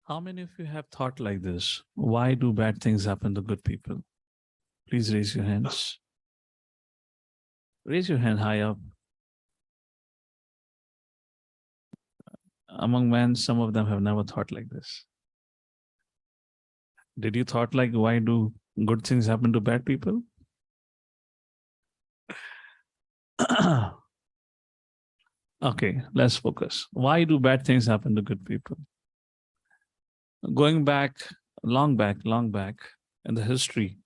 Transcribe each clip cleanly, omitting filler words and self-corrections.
How many of you have thought like this? Why do bad things happen to good people? Please raise your hands. Raise your hand high up. Among men, some of them have never thought like this. Did you thought like, why do good things happen to bad people? Okay, let's focus. Why do bad things happen to good people? Going back, long back in the history,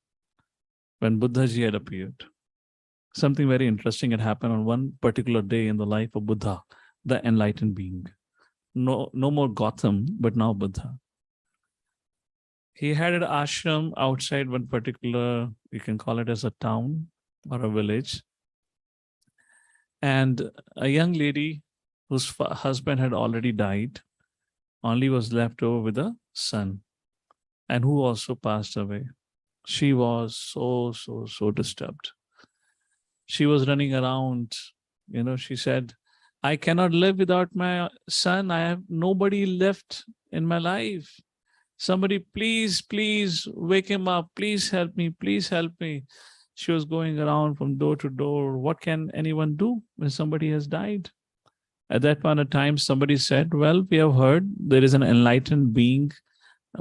when Buddhaji had appeared, something very interesting had happened on one particular day in the life of Buddha, the enlightened being. No more Gotham, but now Buddha. He had an ashram outside one particular, you can call it as a town or a village. And a young lady whose husband had already died only was left over with a son, and who also passed away. She was so disturbed. She was running around, she said, I cannot live without my son. I have nobody left in my life. Somebody, please wake him up. Please help me. Please help me. She was going around from door to door. What can anyone do when somebody has died? At that point of time, somebody said, well, we have heard there is an enlightened being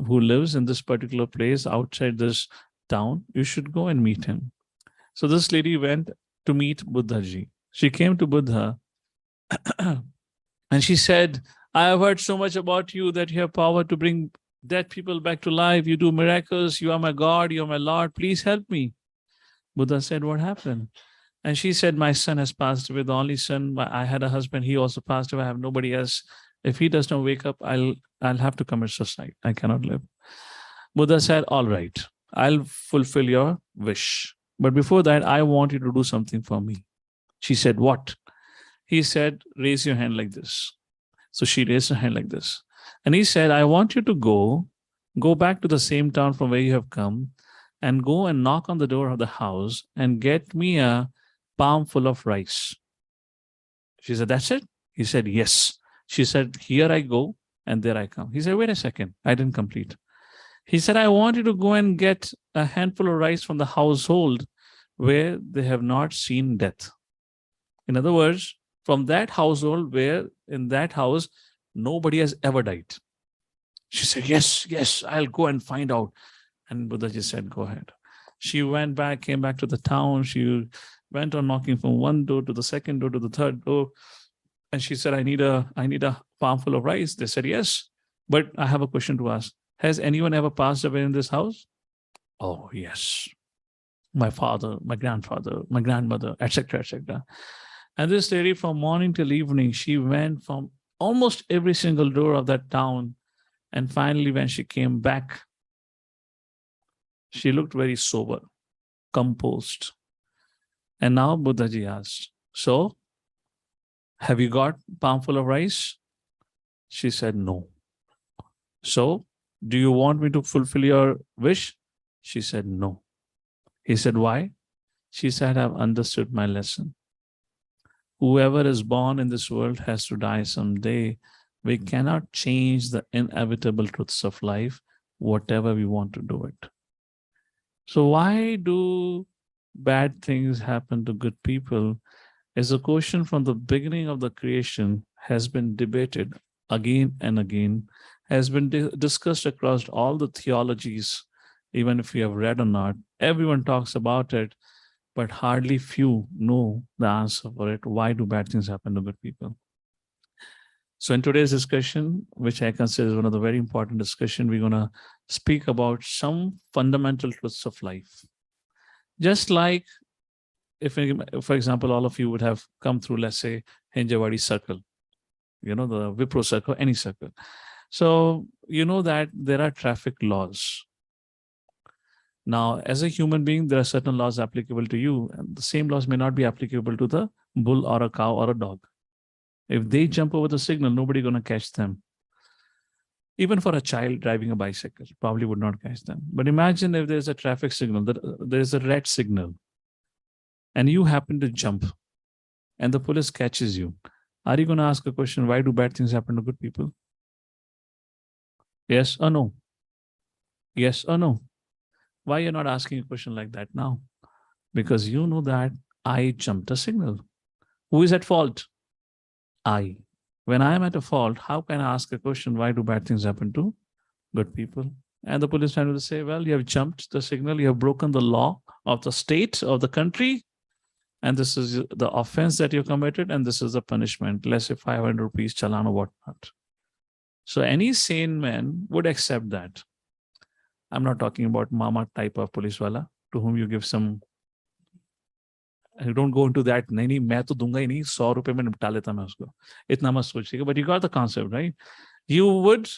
who lives in this particular place outside this town. You should go and meet him. So this lady went to meet Buddhaji. She came to Buddha and she said, I have heard so much about you that you have power to bring dead people back to life. You do miracles. You are my God. You are my Lord. Please help me. Buddha said, what happened? And she said, my son has passed away. The only son, I had a husband. He also passed away. I have nobody else. If he does not wake up, I'll have to commit suicide. I cannot live. Buddha said, all right, I'll fulfill your wish. But before that, I want you to do something for me. She said, what? He said, raise your hand like this. So she raised her hand like this. And he said, I want you to go back to the same town from where you have come and go and knock on the door of the house and get me a palm full of rice. She said, that's it? He said, yes. She said, here I go and there I come. He said, wait a second, I didn't complete. He said, I want you to go and get a handful of rice from the household where they have not seen death. In other words, from that household where in that house, nobody has ever died. She said, yes, I'll go and find out. And Buddhaji said, go ahead. She went back, came back to the town. She went on knocking from one door to the second door to the third door. And she said, I need a palm full of rice. They said, yes, but I have a question to ask. Has anyone ever passed away in this house? Oh, yes. My father, my grandfather, my grandmother, etc., etc. And this lady, from morning till evening, she went from almost every single door of that town. And finally, when she came back, she looked very sober, composed. And now Buddhaji asked, so, have you got a palm full of rice? She said, no. So, do you want me to fulfill your wish? She said, no. He said, why? She said, I've understood my lesson. Whoever is born in this world has to die someday. We cannot change the inevitable truths of life, whatever we want to do it. So why do bad things happen to good people is a question from the beginning of the creation has been debated again and again, has been discussed across all the theologies, even if you have read or not. Everyone talks about it, but hardly few know the answer for it. Why do bad things happen to good people? So in today's discussion, which I consider is one of the very important discussion, we're going to speak about some fundamental truths of life. Just like, if, for example, all of you would have come through, let's say, Hinjawadi circle, the Wipro circle, any circle. So you know that there are traffic laws. Now, as a human being, there are certain laws applicable to you, and the same laws may not be applicable to the bull or a cow or a dog. If they jump over the signal, nobody's going to catch them. Even for a child driving a bicycle, probably would not catch them. But imagine if there's a traffic signal, there's a red signal, and you happen to jump, and the police catches you. Are you going to ask a question, why do bad things happen to good people? Yes or no? Yes or no? Why you're not asking a question like that now? Because you know that I jumped a signal. Who is at fault? I. When I am at a fault, how can I ask a question? Why do bad things happen to good people? And the policeman will say, well, you have jumped the signal, you have broken the law of the state, of the country, and this is the offense that you committed, and this is the punishment. Let's say 500 rupees challan or whatnot. So any sane man would accept that. I'm not talking about mama type of police wala to whom you give some. You don't go into that. नहीं नहीं मैं तो दूंगा ही नहीं 100 रुपए में निपटा लेता मैं उसको इतना मत सोचिएगा. But you got the concept, right? You would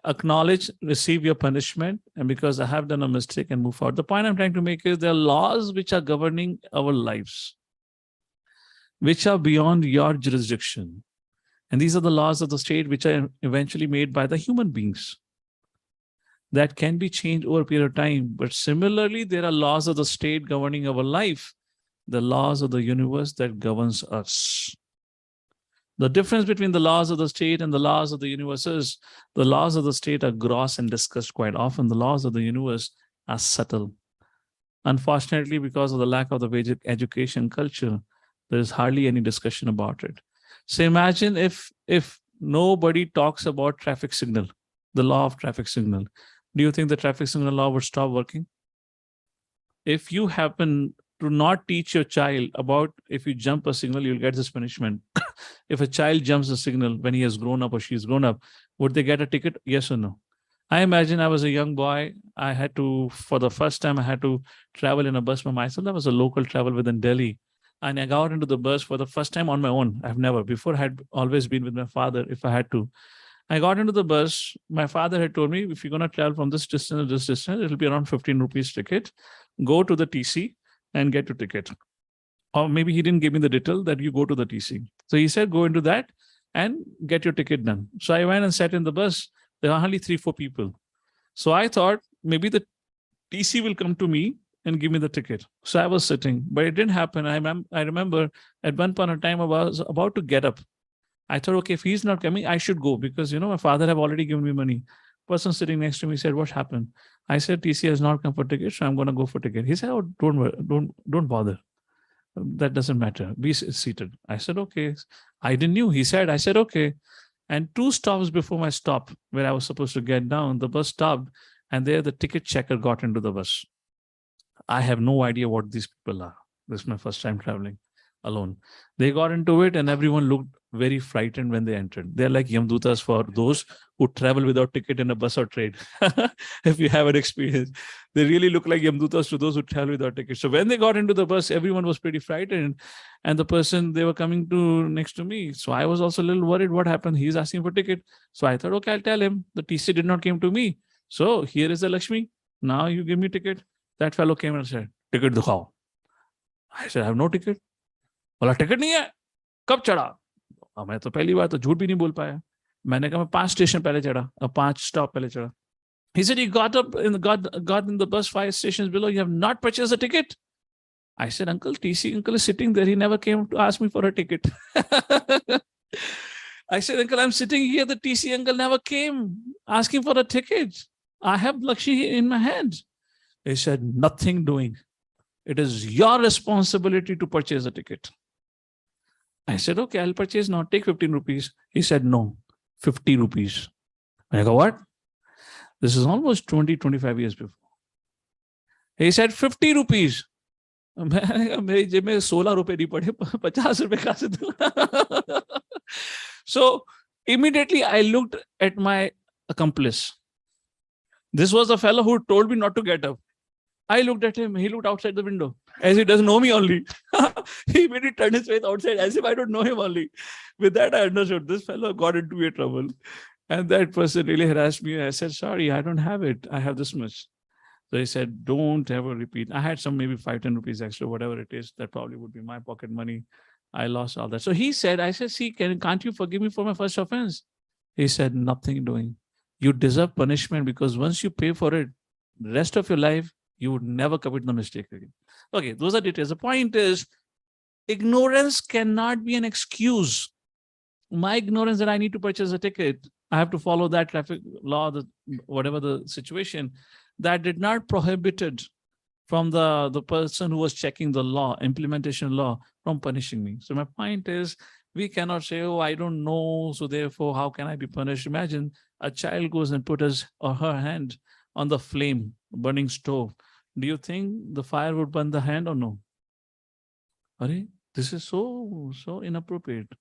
acknowledge, receive your punishment, and because I have done a mistake and move forward. The point I'm trying to make is there are laws which are governing our lives, which are beyond your jurisdiction. And these are the laws of the state which are eventually made by the human beings that can be changed over a period of time. But similarly, there are laws of the state governing our life, the laws of the universe that governs us. The difference between the laws of the state and the laws of the universe is the laws of the state are gross and discussed quite often. The laws of the universe are subtle. Unfortunately, because of the lack of the basic education culture, there is hardly any discussion about it. So imagine if nobody talks about traffic signal, the law of traffic signal. Do you think the traffic signal law would stop working? If you happen to not teach your child about if you jump a signal, you'll get this punishment. If a child jumps a signal when he has grown up or she's grown up, would they get a ticket? Yes or no? I imagine I was a young boy. I had to, for the first time, I had to travel in a bus by myself. That was a local travel within Delhi. And I got into the bus for the first time on my own. I've never, before I had always been with my father if I had to. I got into the bus. My father had told me, if you're going to travel from this distance to this distance, it'll be around 15 rupees ticket. Go to the TC and get your ticket. Or maybe he didn't give me the detail that you go to the TC. So he said, go into that and get your ticket done. So I went and sat in the bus. There were hardly 3-4 people. So I thought maybe the TC will come to me and give me the ticket. So I was sitting, but it didn't happen. I remember at one point in time I was about to get up. I thought, okay, if he's not coming, I should go because, my father have already given me money. Person sitting next to me said, what happened? I said, TC has not come for ticket, so I'm going to go for ticket. He said, oh, don't bother. That doesn't matter. Be seated. I said, okay. I didn't know. He said, I said, okay. And 2 stops before my stop, where I was supposed to get down, the bus stopped, and there the ticket checker got into the bus. I have no idea what these people are. This is my first time traveling alone. They got into it, and everyone looked very frightened when they entered. They're like Yamdutas for those who travel without ticket in a bus or train. If you have an experience, they really look like Yamdutas to those who travel without ticket. So when they got into the bus, everyone was pretty frightened. And the person they were coming to next to me. So I was also a little worried what happened. He's asking for ticket. So I thought, okay, I'll tell him. The TC did not came to me. So here is the Lakshmi. Now you give me ticket. That fellow came and said, ticket dikhao. I said, I have no ticket. बोला ticket नहीं है कब चढ़ा मैं तो पहली बार तो झूठ भी नहीं बोल पाया मैंने कहा मैं 5 स्टेशन पहले चढ़ा 5 स्टॉप पहले चढ़ा He said, you got in the bus 5 stations below, you have not purchased a ticket. I said, uncle, TC uncle is sitting there, he never came to ask me for a ticket. I said, uncle, I'm sitting here, the TC uncle never came asking for a ticket. I have Lakshmi in my hand. He said, nothing doing. It is your responsibility to purchase a ticket. I said, okay, I'll purchase now. Take 15 rupees. He said, no, 50 rupees. I go, what? This is almost 20-25 years before. He said, 50 rupees. मेरी जेब में 16 रुपए नहीं पड़े 50 रुपए कहाँ से दूँ? So immediately I looked at my accomplice. This was the fellow who told me not to get up. I looked at him. He looked outside the window as he doesn't know me only. He immediately turned his face outside as if I don't know him only. With that, I understood this fellow got into a trouble. And that person really harassed me. I said, sorry, I don't have it. I have this much. So he said, don't ever repeat. I had some maybe 5-10 rupees extra, whatever it is. That probably would be my pocket money. I lost all that. So he said, I said, see, can't you forgive me for my first offense? He said, nothing doing. You deserve punishment because once you pay for it, the rest of your life, you would never commit the mistake again. Okay, those are details. The point is, ignorance cannot be an excuse. My ignorance that I need to purchase a ticket I have to follow that traffic law, whatever the situation. That did not prohibited from the person who was checking the law, implementation law, from punishing me. So my point is, we cannot say, oh, I don't know, so therefore, how can I be punished? Imagine a child goes and put his or her hand on the flame, burning stove. Do you think the fire would burn the hand or no? Arey, this is so inappropriate,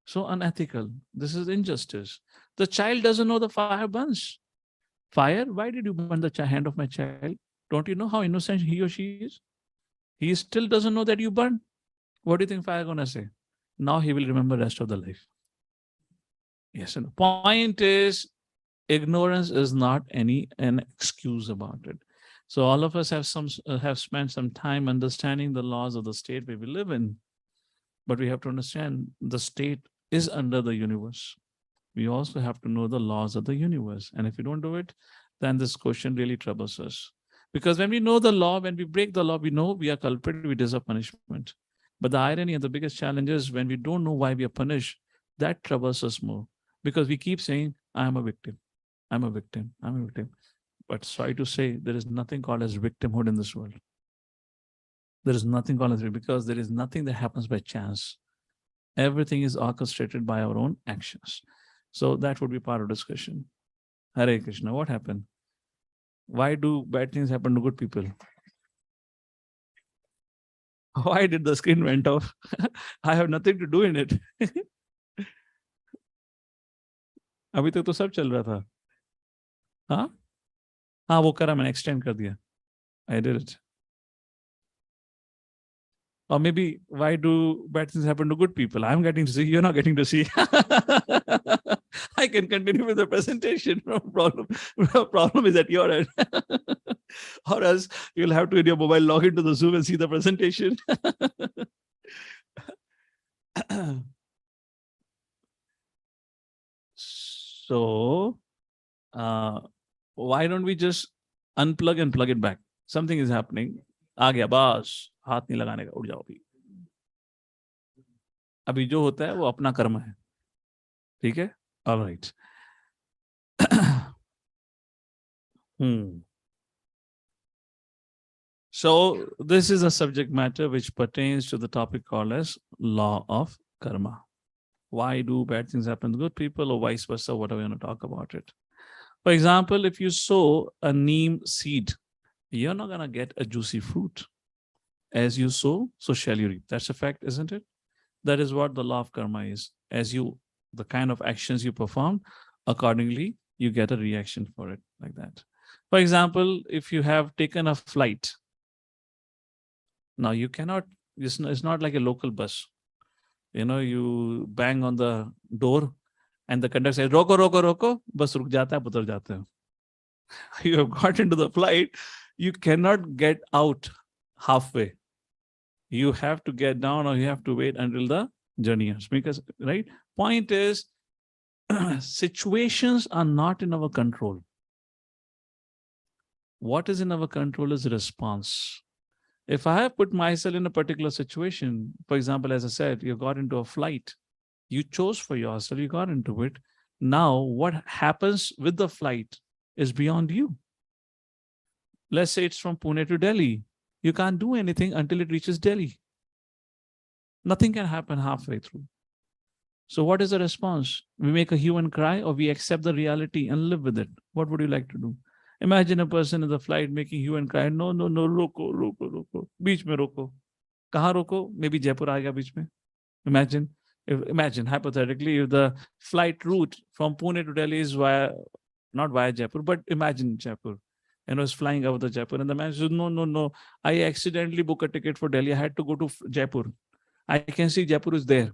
so unethical. This is injustice. The child doesn't know the fire burns. Fire? Why did you burn the hand of my child? Don't you know how innocent he or she is? He still doesn't know that you burned. What do you think fire gonna say? Now he will remember rest of the life. Yes, and the point is, ignorance is not an excuse about it. So all of us have spent some time understanding the laws of the state where we live in, but we have to understand the state is under the universe. We also have to know the laws of the universe, and if we don't do it, then this question really troubles us. Because when we know the law, when we break the law, we know we are culprit, we deserve punishment. But the irony and the biggest challenge is when we don't know why we are punished, that troubles us more. Because we keep saying, I am a victim, I'm a victim, I'm a victim. But sorry to say, there is nothing called as victimhood in this world. There is nothing called as, because there is nothing that happens by chance. Everything is orchestrated by our own actions. So that would be part of discussion. Hare Krishna, what happened? Why do bad things happen to good people? Why did the screen went off? I have nothing to do in it. अभी तक तो सब चल रहा था. हाँ हाँ वो करा मैंने, extend कर दिया. I did it. Or maybe, why do bad things happen to good people? I'm getting to see, you're not getting to see. I can continue with the presentation. No problem. The problem is at your end. Or else you'll have to, in your mobile, log into the Zoom and see the presentation. So, why don't we just unplug and plug it back? Something is happening. आ गया बस, हाथ नहीं लगाने का, उठ जाओ अभी. अभी जो होता है वो अपना कर्म है. ठीक है? All right. So this is a subject matter which pertains to the topic called as law of karma. Why do bad things happen to good people, or vice versa, whatever you want to talk about it. For example, if you sow a neem seed, you're not going to get a juicy fruit. As you sow, so shall you reap. That's a fact, isn't it? That is what the law of karma is. As you, the kind of actions you perform, accordingly, you get a reaction for it, like that. For example, if you have taken a flight, now you cannot, it's not like a local bus. You know, you bang on the door and the conductor says, Roko, Roko, Roko, bus ruk jata hai, putar jate ho. You have got into the flight, you cannot get out halfway. You have to get down, or you have to wait until the journey ends. Because, right? Point is, situations are not in our control. What is in our control is response. If I have put myself in a particular situation, for example, as I said, you got into a flight, you chose for yourself, you got into it. Now, what happens with the flight is beyond you. Let's say it's from Pune to Delhi. You can't do anything until it reaches Delhi. Nothing can happen halfway through. So what is the response? We make a hue and cry, or we accept the reality and live with it? What would you like to do? Imagine a person in the flight making hue and cry, no, no, no, roko, roko, roko. Beach mein roko. Kahan roko? Maybe Jaipur aega beach mein. Imagine hypothetically, if the flight route from Pune to Delhi is not via Jaipur, but imagine Jaipur. And was flying over the Jaipur, and the man said, no, no, no, I accidentally booked a ticket for Delhi. I had to go to Jaipur. I can see Jaipur is there.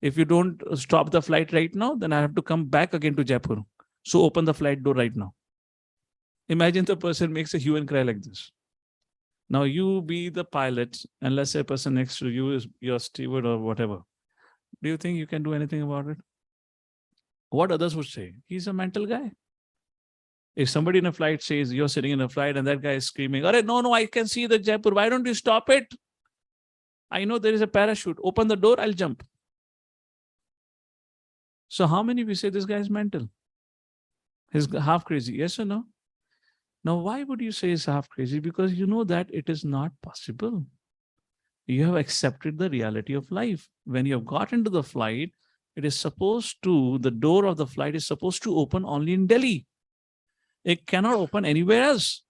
If you don't stop the flight right now, then I have to come back again to Jaipur. So open the flight door right now. Imagine the person makes a hue and cry like this. Now you be the pilot, and let's say a person next to you is your steward or whatever. Do you think you can do anything about it? What others would say? He's a mental guy. If somebody in a flight says, you're sitting in a flight and that guy is screaming, no, I can see the Jaipur. Why don't you stop it? I know there is a parachute. Open the door, I'll jump. So how many of you say this guy is mental? He's half crazy. Yes or no? Now, why would you say he's half crazy? Because you know that it is not possible. You have accepted the reality of life. When you have got into the flight, it is supposed to, the door of the flight is supposed to open only in Delhi. It cannot open anywhere else.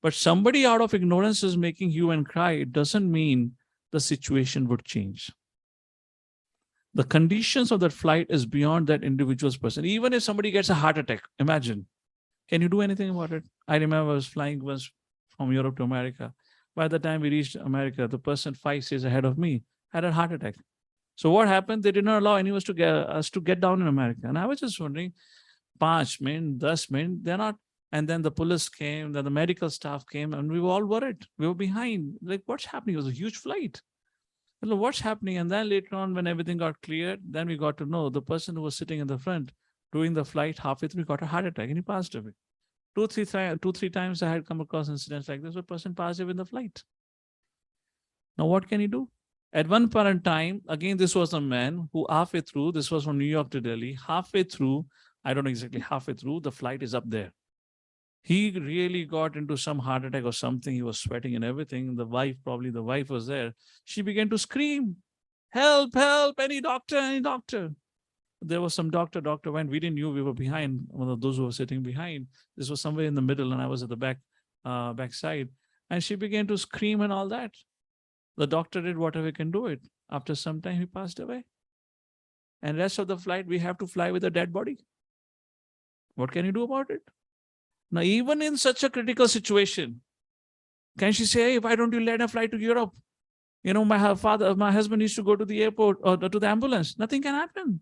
But somebody out of ignorance is making hue and cry. It doesn't mean the situation would change. The conditions of that flight is beyond that individual's person. Even if somebody gets a heart attack, imagine, can you do anything about it? I remember I was flying once from Europe to America. By the time we reached America, the person 5 stays ahead of me had a heart attack. So what happened? They did not allow anyone to get us to get down in America. And I was just wondering, 5 minutes, 10 minutes, they're not. And then the police came, then the medical staff came, and we were all worried. We were behind. Like, what's happening? It was a huge flight. What's happening? And then later on, when everything got cleared, then we got to know the person who was sitting in the front doing the flight halfway through got a heart attack and he passed away. Two, three times I had come across incidents like this. A person passed away in the flight. Now, what can he do? At one point in time, again, this was a man who halfway through, this was from New York to Delhi, halfway through, I don't know exactly halfway through, the flight is up there. He really got into some heart attack or something. He was sweating and everything. The wife was there. She began to scream, help, help, any doctor, any doctor. There was some doctor went. We didn't know we were behind, one of those who were sitting behind. This was somewhere in the middle and I was at the back side. And she began to scream and all that. The doctor did whatever he can do it. After some time, he passed away. And rest of the flight, we have to fly with a dead body. What can you do about it? Now, even in such a critical situation, can she say, hey, why don't you let her fly to Europe? You know, my husband needs to go to the airport or to the ambulance. Nothing can happen.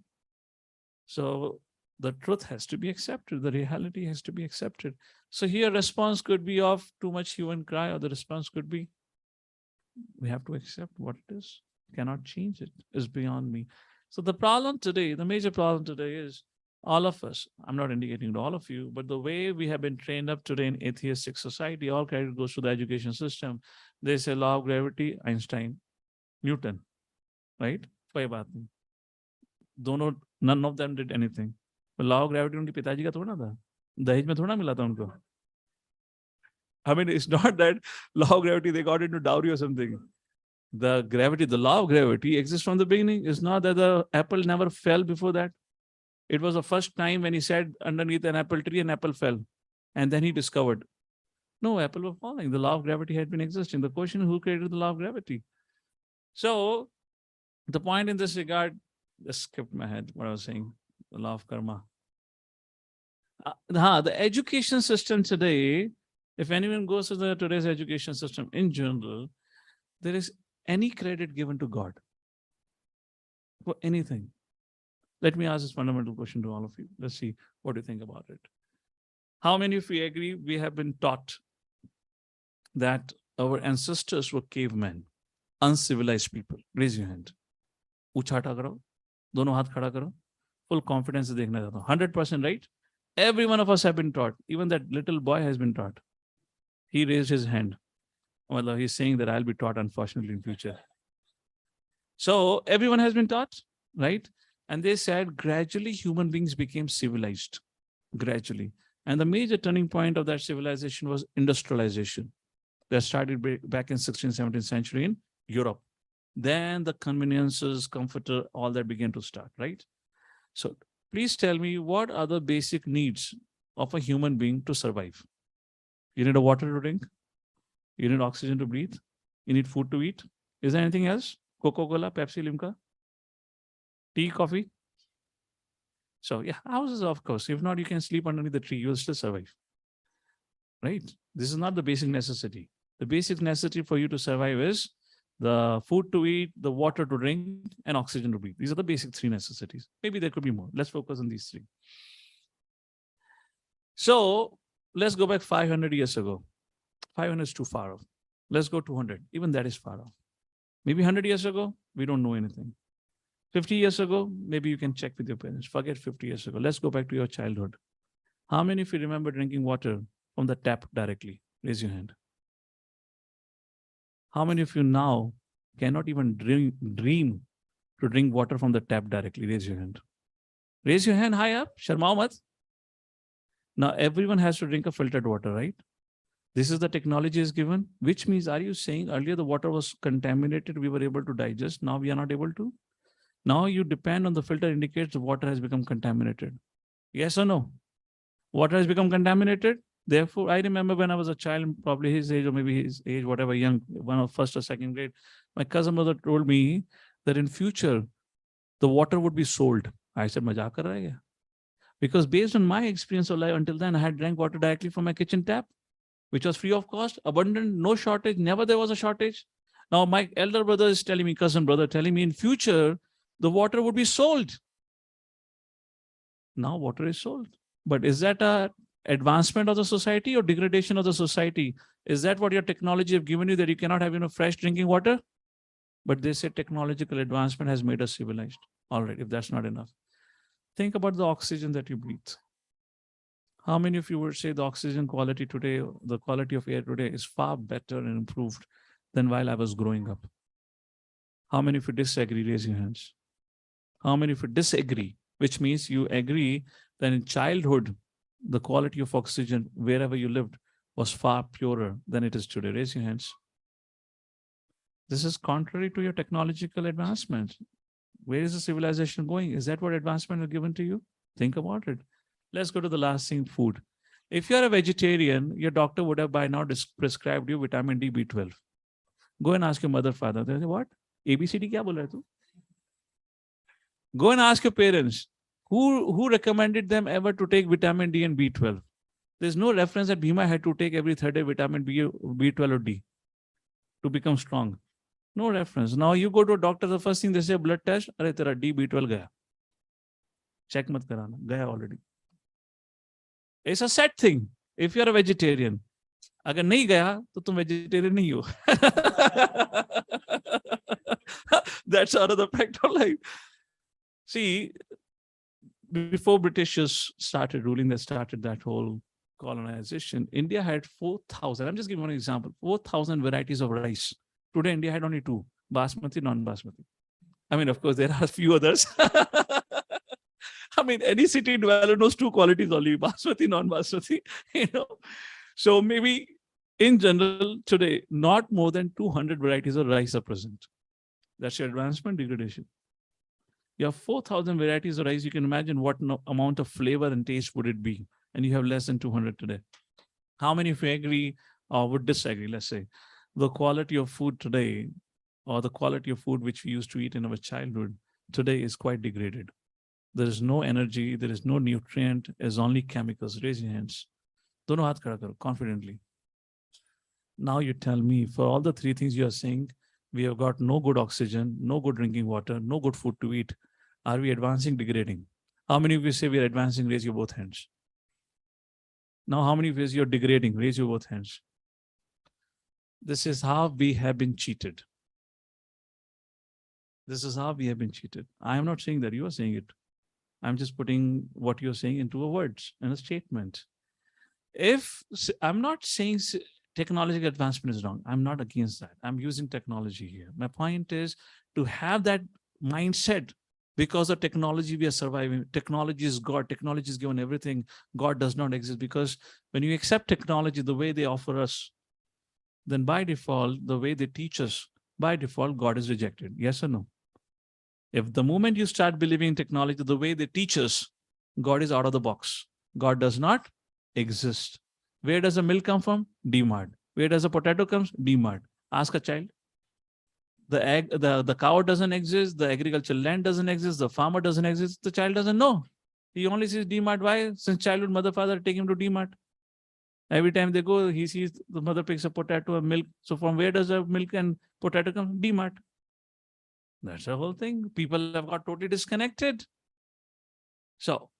So the truth has to be accepted. The reality has to be accepted. So here response could be of too much hue and cry, or the response could be, we have to accept what it is. Cannot change it. It's beyond me. So the problem today, the major problem today is all of us, I'm not indicating to all of you, but the way we have been trained up today in atheistic society, all credit goes to the education system. They say law of gravity, Einstein, Newton, right? None of them did anything. But law of gravity उनके पिताजी का थोड़ा था, दहेज में थोड़ा मिला था उनको. I mean, it's not that law of gravity they got into dowry or something. The law of gravity exists from the beginning. It's not that the apple never fell before that. It was the first time when he sat underneath an apple tree, an apple fell. And then he discovered, no, apple was falling. The law of gravity had been existing. The question is, who created the law of gravity? So the point in this regard, just skipped my head, what I was saying, the law of karma. The education system today, if anyone goes to today's education system in general, there is any credit given to God for anything. Let me ask this fundamental question to all of you. Let's see what you think about it. How many of you agree we have been taught that our ancestors were cavemen, uncivilized people? Raise your hand. Uchhata karo. Dono haath khada karo. Full confidence dekhna chahta hu. 100% right? Every one of us have been taught. Even that little boy has been taught. He raised his hand. Well, he's saying that I'll be taught, unfortunately, in future. So everyone has been taught, right? And they said gradually human beings became civilized, gradually. And the major turning point of that civilization was industrialization. That started back in 16th, 17th century in Europe. Then the conveniences, comforter, all that began to start, right? So please tell me, what are the basic needs of a human being to survive? You need a water to drink. You need oxygen to breathe. You need food to eat. Is there anything else? Coca-Cola, Pepsi, Limca? Tea, coffee? So yeah, houses, of course. If not, you can sleep underneath the tree. You'll still survive. Right? This is not the basic necessity. The basic necessity for you to survive is the food to eat, the water to drink, and oxygen to breathe. These are the basic three necessities. Maybe there could be more. Let's focus on these three. So let's go back 500 years ago. 500 is too far off. Let's go 200. Even that is far off. Maybe 100 years ago, we don't know anything. 50 years ago, maybe you can check with your parents. Forget 50 years ago. Let's go back to your childhood. How many of you remember drinking water from the tap directly? Raise your hand. How many of you now cannot even dream to drink water from the tap directly? Raise your hand. Raise your hand high up. Sharmao mat. Now everyone has to drink a filtered water, right? This is the technology is given, which means, are you saying earlier the water was contaminated, we were able to digest, now we are not able to? Now you depend on the filter indicates the water has become contaminated. Yes or no? Water has become contaminated. Therefore, I remember when I was a child, probably his age or maybe his age, whatever, young, one of first or second grade, my cousin mother told me that in future, the water would be sold. I said, "Mazak kar raha hai kya?" Because based on my experience of life until then, I had drank water directly from my kitchen tap, which was free of cost, abundant, no shortage, never there was a shortage. Now my elder brother is telling me, cousin brother telling me in future, the water would be sold. Now water is sold. But is that a advancement of the society or degradation of the society? Is that what your technology have given you, that you cannot have fresh drinking water? But they say technological advancement has made us civilized. All right, if that's not enough, think about the oxygen that you breathe. How many of you would say the oxygen quality today, the quality of air today is far better and improved than while I was growing up? How many of you disagree? Raise your hands. How many of you disagree? Which means you agree that in childhood, the quality of oxygen wherever you lived was far purer than it is today. Raise your hands. This is contrary to your technological advancement. Where is the civilization going? Is that what advancement is given to you? Think about it. Let's go to the last thing, food. If you're a vegetarian, your doctor would have by now prescribed you vitamin D, B12. Go and ask your mother, father. They say, what? ABCD kya bol raha hai tu? Go and ask your parents. Who recommended them ever to take vitamin D and B12? There's no reference that Bhima had to take every third day vitamin B12 or D to become strong. No reference. Now you go to a doctor, the first thing they say, blood test, अरे तेरा D, B12 गया. Check मत कराना, गया already. It's a sad thing. If you're a vegetarian, अगर नहीं गया तो तुम vegetarian नहीं हो. That's another fact of life. See, before Britishers started ruling, they started that whole colonization. India had 4,000. I'm just giving one example. 4,000 varieties of rice. Today, India had only two: basmati, non-basmati. I mean, of course, there are a few others. I mean, any city dweller knows two qualities only: basmati, non-basmati. So maybe in general today, not more than 200 varieties of rice are present. That's your advancement, degradation. You have 4,000 varieties of rice. You can imagine what amount of flavor and taste would it be. And you have less than 200 today. How many of you agree or would disagree? Let's say the quality of food today, or the quality of food which we used to eat in our childhood today, is quite degraded. There is no energy. There is no nutrient. There's only chemicals. Raise your hands. Dono haath khada karo, confidently. Now you tell me, for all the three things you are saying, we have got no good oxygen, no good drinking water, no good food to eat. Are we advancing, degrading? How many of you say we are advancing? Raise your both hands. Now, how many of you say you're degrading? Raise your both hands. This is how we have been cheated. This is how we have been cheated. I am not saying that you are saying it. I'm just putting what you're saying into a words and a statement. If I'm not saying technological advancement is wrong, I'm not against that. I'm using technology here. My point is to have that mindset. Because of technology, we are surviving. Technology is God. Technology is given everything. God does not exist. Because when you accept technology the way they offer us, then by default, the way they teach us, by default, God is rejected. Yes or no? If the moment you start believing in technology the way they teach us, God is out of the box. God does not exist. Where does the milk come from? D-Mart. Where does the potato come? D-Mart. Ask a child. The egg, the cow doesn't exist, the agricultural land doesn't exist, the farmer doesn't exist, the child doesn't know. He only sees D-Mart. Why? Since childhood, mother, father take him to D-Mart. Every time they go, he sees the mother picks a potato and milk. So from where does the milk and potato come? D-Mart. That's the whole thing. People have got totally disconnected. So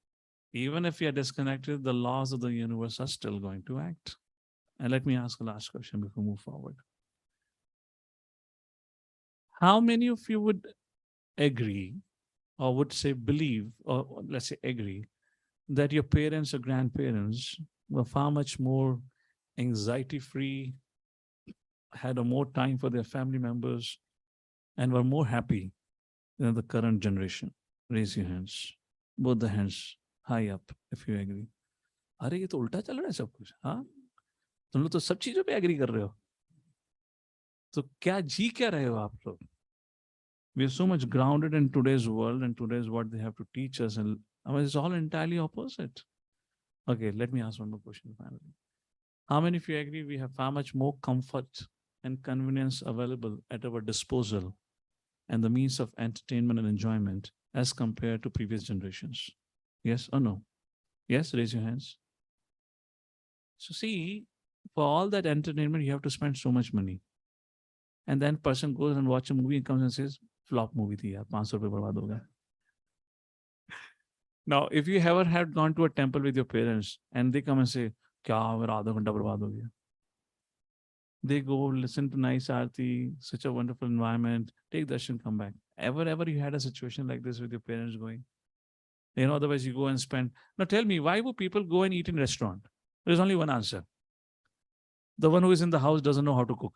even if you are disconnected, the laws of the universe are still going to act. And let me ask a last question before we move forward. How many of you would agree or would say believe, or let's say agree, that your parents or grandparents were far much more anxiety-free, had a more time for their family members, and were more happy than the current generation? Raise your hands. Both the hands high up if you agree. अरे ये तो उल्टा चल रहा है सब कुछ. हाँ, तुम लोग तो सब चीजों पे एग्री कर रहे हो, तो क्या जी क्या रहे हो आप लोग? We are so much grounded in today's world and today's what they have to teach us, and I mean, it's all entirely opposite. Okay, let me ask one more question finally. How many of you agree we have far much more comfort and convenience available at our disposal and the means of entertainment and enjoyment as compared to previous generations? Yes or no? Yes, raise your hands. So see, for all that entertainment, you have to spend so much money. And then person goes and watch a movie and comes and says, flop movie thi yaar, 500 rupees barbaad ho gaya. Now, if you ever had gone to a temple with your parents and they come and say, kya mera aadha ghanta barbaad ho gaya. They go listen to nice aarti, such a wonderful environment, take darshan, come back. Ever you had a situation like this with your parents going? You know, otherwise you go and spend. Now tell me, why would people go and eat in restaurant? There's only one answer. The one who is in the house doesn't know how to cook.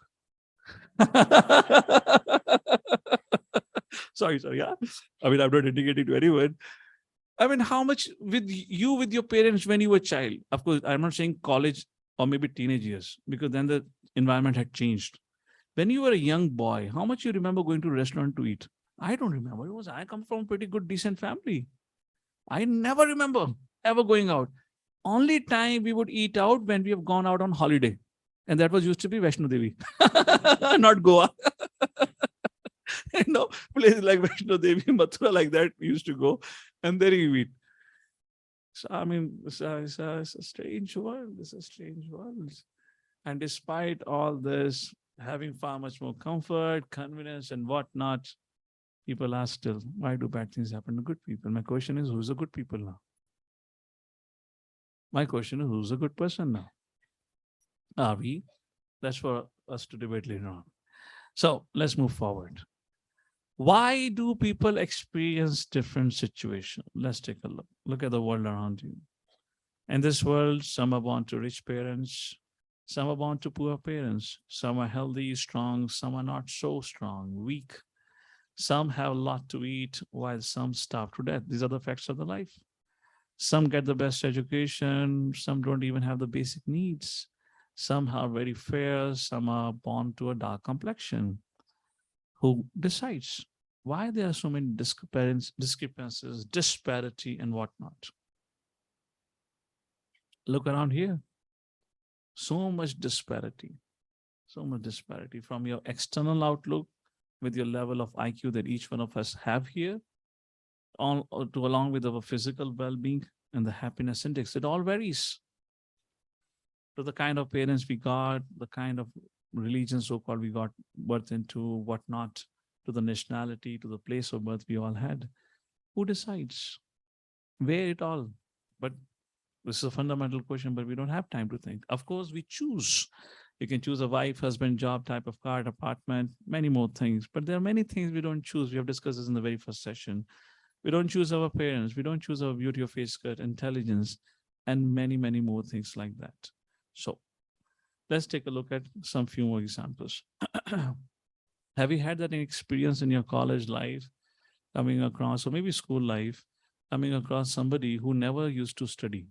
Sorry, yeah. I mean, I'm not indicating to anyone. I mean, how much with your parents when you were a child? Of course, I'm not saying college or maybe teenage years, because then the environment had changed. When you were a young boy, how much you remember going to a restaurant to eat? I don't remember. I come from a pretty good, decent family. I never remember ever going out. Only time we would eat out when we have gone out on holiday. And that was used to be Vaishno Devi, not Goa. Places like Vaishno Devi, Mathura, like that, we used to go, and there you eat. So, I mean, it's a strange world. It's a strange world. And despite all this, having far much more comfort, convenience, and whatnot, people are still, why do bad things happen to good people? My question is, who's a good people now? My question is, who's a good person now? Are we? That's for us to debate later on. So let's move forward. Why do people experience different situations? Let's take a look. Look at the world around you. In this world, some are born to rich parents, some are born to poor parents, some are healthy, strong, some are not so strong, weak. Some have a lot to eat while some starve to death. These are the facts of the life. Some get the best education, some don't even have the basic needs. Some are very fair, some are born to a dark complexion. Who decides? Why there are so many discrepancies, disparity, and whatnot? Look around here. So much disparity from your external outlook with your level of IQ that each one of us have here, all to along with our physical well-being and the happiness index. It all varies to the kind of parents we got, the kind of religion so-called we got birth into, whatnot, to the nationality, to the place of birth we all had. Who decides? Where it all? But this is a fundamental question, but we don't have time to think. Of course, we choose. You can choose a wife, husband, job, type of car, apartment, many more things. But there are many things we don't choose. We have discussed this in the very first session. We don't choose our parents. We don't choose our beauty of face cut, intelligence, and many, many more things like that. So let's take a look at some few more examples. Have you had that experience in your college life, coming across, or maybe school life, coming across somebody who never used to study?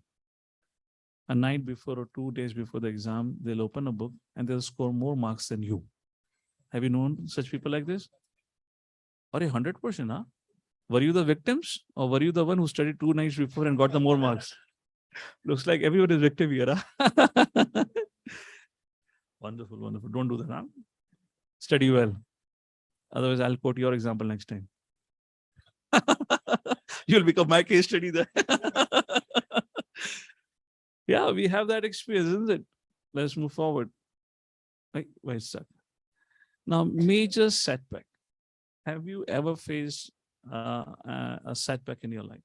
A night before or 2 days before the exam, they'll open a book and they'll score more marks than you. Have you known such people like this? Or 100%, huh? Were you the victims or were you the one who studied 2 nights before and got the more marks? Looks like everyone is victim here, huh? Wonderful, wonderful. Don't do that, huh? Study well. Otherwise, I'll quote your example next time. You'll become my case study there. Yeah, we have that experience, isn't it? Let's move forward. Wait a second. Now, major setback. Have you ever faced a setback in your life?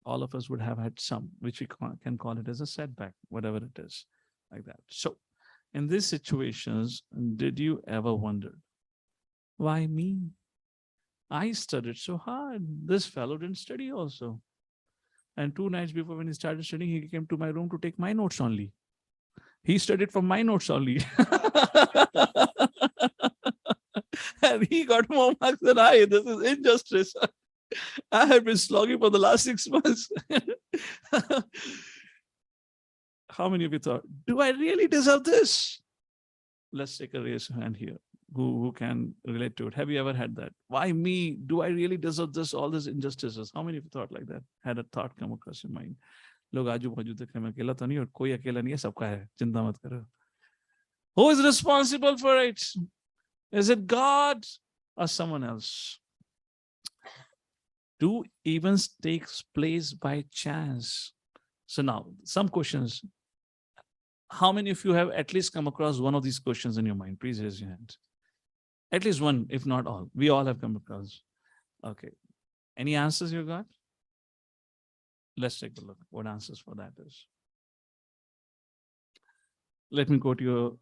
All of us would have had some, which we can call it as a setback, whatever it is, like that. So, in these situations, did you ever wonder, why me? I studied so hard. This fellow didn't study also. And 2 nights before, when he started studying, he came to my room to take my notes only. He studied from my notes only. And he got more marks than I. This is injustice. I have been slogging for the last 6 months. How many of you thought, do I really deserve this? Let's take a raise of hand here. Who can relate to it? Have you ever had that? Why me? Do I really deserve this? All these injustices. How many of you thought like that? Had a thought come across your mind? लोग आजू बाजू देख रहे हैं, मैं अकेला तो नहीं और कोई अकेला नहीं है, सबका है, चिंता मत करो. Who is responsible for it? Is it God or someone else? Do events take place by chance? So now, some questions. How many of you have at least come across one of these questions in your mind? Please raise your hand. At least one, if not all. We all have come across. Okay. Any answers you got? Let's take a look what answers for that is. Let me quote you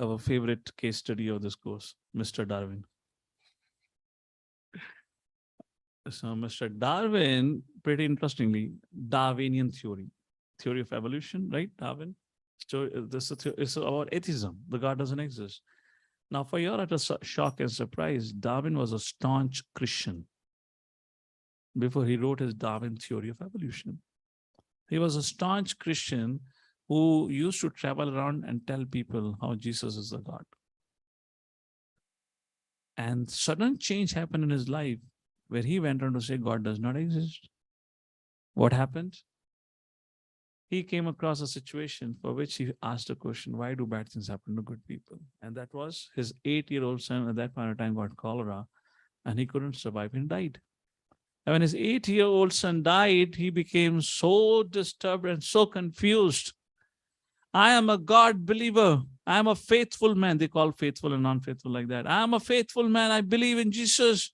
our favorite case study of this course, Mr. Darwin. So Mr. Darwin, pretty interestingly, Darwinian theory of evolution, right? Darwin. So this is about atheism. The God doesn't exist. Now, for your utter shock and surprise, Darwin was a staunch Christian before he wrote his Darwin theory of evolution. He was a staunch Christian who used to travel around and tell people how Jesus is the God. And sudden change happened in his life where he went on to say God does not exist. What happened? He came across a situation for which he asked a question, why do bad things happen to good people? And that was his 8-year-old son at that point of time got cholera and he couldn't survive and died. And when his 8-year-old son died, he became so disturbed and so confused. I am a God believer. I am a faithful man. They call faithful and non-faithful like that. I am a faithful man. I believe in Jesus.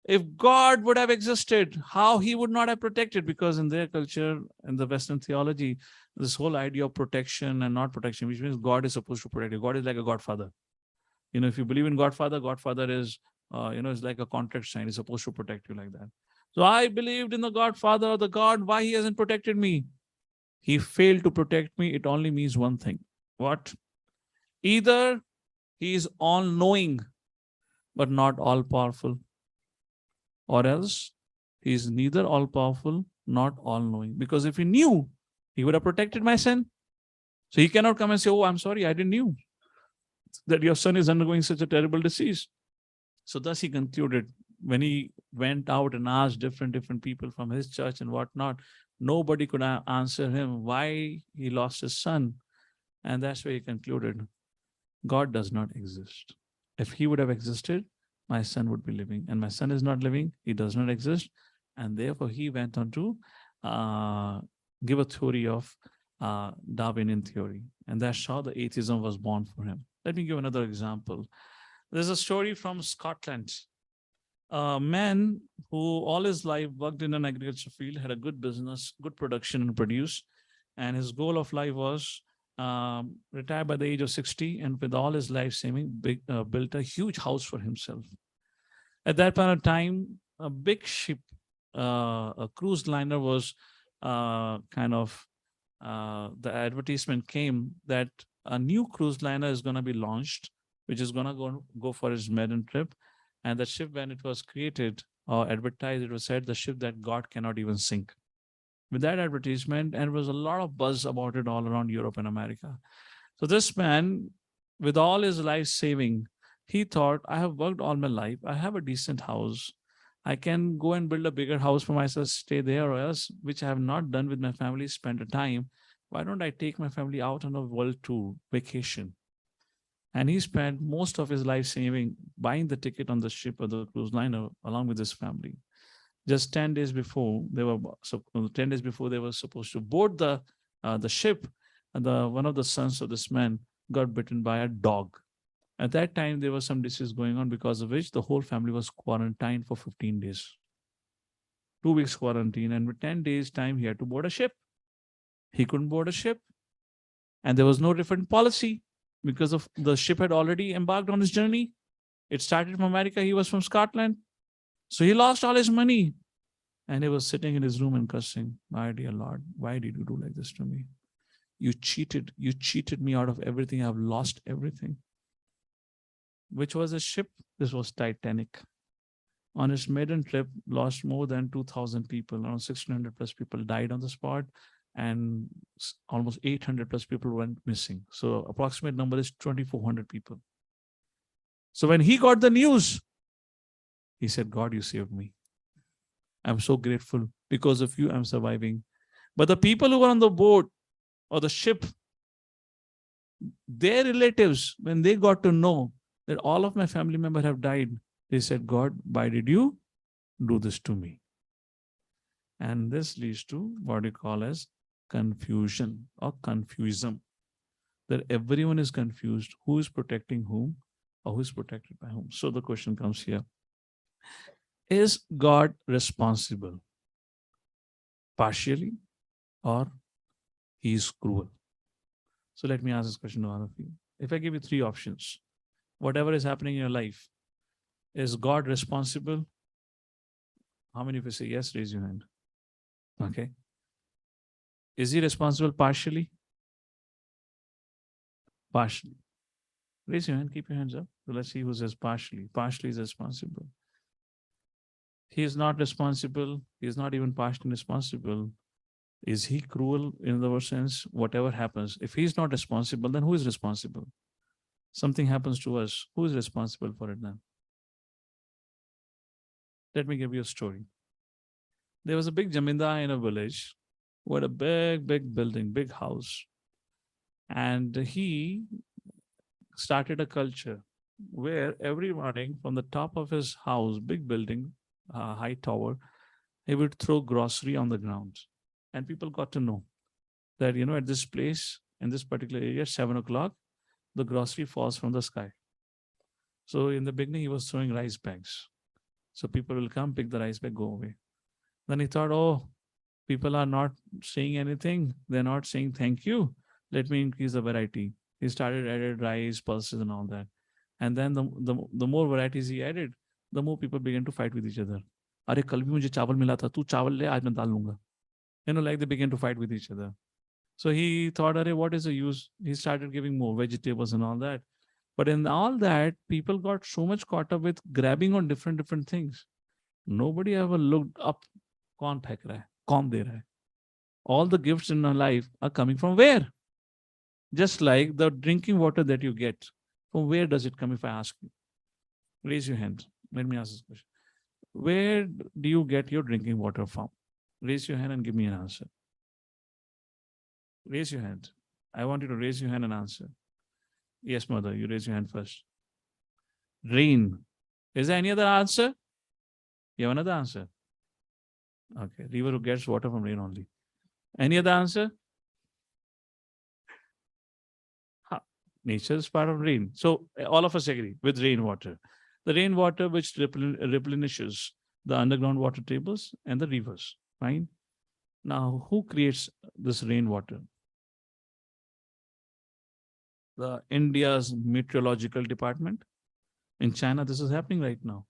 If God would have existed, how he would not have protected? Because in their culture, in the Western theology, this whole idea of protection and not protection, which means God is supposed to protect you. God is like a godfather. You know, if you believe in Godfather, Godfather is, is like a contract sign. He's supposed to protect you like that. So I believed in the Godfather, the God, why he hasn't protected me? He failed to protect me. It only means one thing. What? Either he is all-knowing, but not all-powerful. Or else he is neither all-powerful, not all-knowing. Because if he knew, he would have protected my son. So he cannot come and say, oh, I'm sorry, I didn't know that your son is undergoing such a terrible disease. So thus he concluded, when he went out and asked different people from his church and whatnot, nobody could answer him why he lost his son. And that's where he concluded, God does not exist. If he would have existed, my son would be living. And my son is not living. He does not exist. And therefore, he went on to give a theory of Darwinian theory. And that's how the atheism was born for him. Let me give another example. There's a story from Scotland. A man who all his life worked in an agriculture field, had a good business, good production and produce. And his goal of life was retired by the age of 60 and with all his life saving, built a huge house for himself. At that point of time, a big ship, a cruise liner was the advertisement came that a new cruise liner is going to be launched, which is going to go for its maiden trip. And the ship, when it was created or advertised, it was said the ship that God cannot even sink. With that advertisement, and there was a lot of buzz about it all around Europe and America. So this man, with all his life saving, he thought, I have worked all my life. I have a decent house. I can go and build a bigger house for myself, stay there, or else, which I have not done with my family, spend a time. Why don't I take my family out on a world tour, vacation? And he spent most of his life saving, buying the ticket on the ship or the cruise liner along with his family. Just 10 days before they were supposed to board the ship, and one of the sons of this man got bitten by a dog. At that time, there was some disease going on because of which the whole family was quarantined for 15 days. 2 weeks quarantine, and with 10 days time, he had to board a ship. He couldn't board a ship, and there was no refund policy because of the ship had already embarked on his journey. It started from America. He was from Scotland. So he lost all his money. And he was sitting in his room and cursing, my dear Lord, why did you do like this to me? You cheated me out of everything. I've lost everything. Which was a ship? This was Titanic. On his maiden trip, lost more than 2,000 people, around 1,600 plus people died on the spot. and almost 800 plus people went missing. So approximate number is 2,400 people. So when he got the news, he said, God, you saved me. I'm so grateful. Because of you, I'm surviving. But the people who were on the boat or the ship, their relatives, when they got to know that all of my family members have died, they said, God, why did you do this to me? And this leads to what we call as confusion or confusion. That everyone is confused who is protecting whom or who is protected by whom. So the question comes here. Is God responsible partially or he is cruel? So let me ask this question to all of you. If I give you three options, whatever is happening in your life, is God responsible? How many of you say yes? Raise your hand. Okay. Is he responsible partially? Partially. Raise your hand, keep your hands up. So let's see who says partially. Partially is responsible. He is not responsible. He is not even partially responsible. Is he cruel in the sense? Whatever happens, if he's not responsible, then who is responsible? Something happens to us. Who is responsible for it then? Let me give you a story. There was a big jamindar in a village who had a big building, big house. And he started a culture where every morning from the top of his house, big building, high tower, he would throw grocery on the ground. And people got to know that, at this place, in this particular area, at 7 o'clock, the grocery falls from the sky. So in the beginning, he was throwing rice bags. So people will come, pick the rice bag, go away. Then he thought, oh, people are not saying anything. They're not saying thank you. Let me increase the variety. He started added rice, pulses and all that. And then the more varieties he added, the more people began to fight with each other. Are kal bhi mujhe chawal mila tha, tu chawal le, aaj main dal lunga. Like they began to fight with each other. So he thought, what is the use? He started giving more vegetables and all that. But in all that, people got so much caught up with grabbing on different things. Nobody ever looked up, kaun phek raha hai, kaun de raha hai. All the gifts in our life are coming from where? Just like the drinking water that you get, from where does it come if I ask you? Raise your hand. Let me ask this question. Where do you get your drinking water from? Raise your hand and give me an answer. Raise your hand. I want you to raise your hand and answer. Yes, mother, you raise your hand first. Rain. Is there any other answer? You have another answer? Okay, river who gets water from rain only. Any other answer? Nature is part of rain. So all of us agree with rainwater. The rainwater which replenishes the underground water tables and the rivers. Fine. Now, who creates this rainwater? The India's meteorological department. In China, this is happening right now.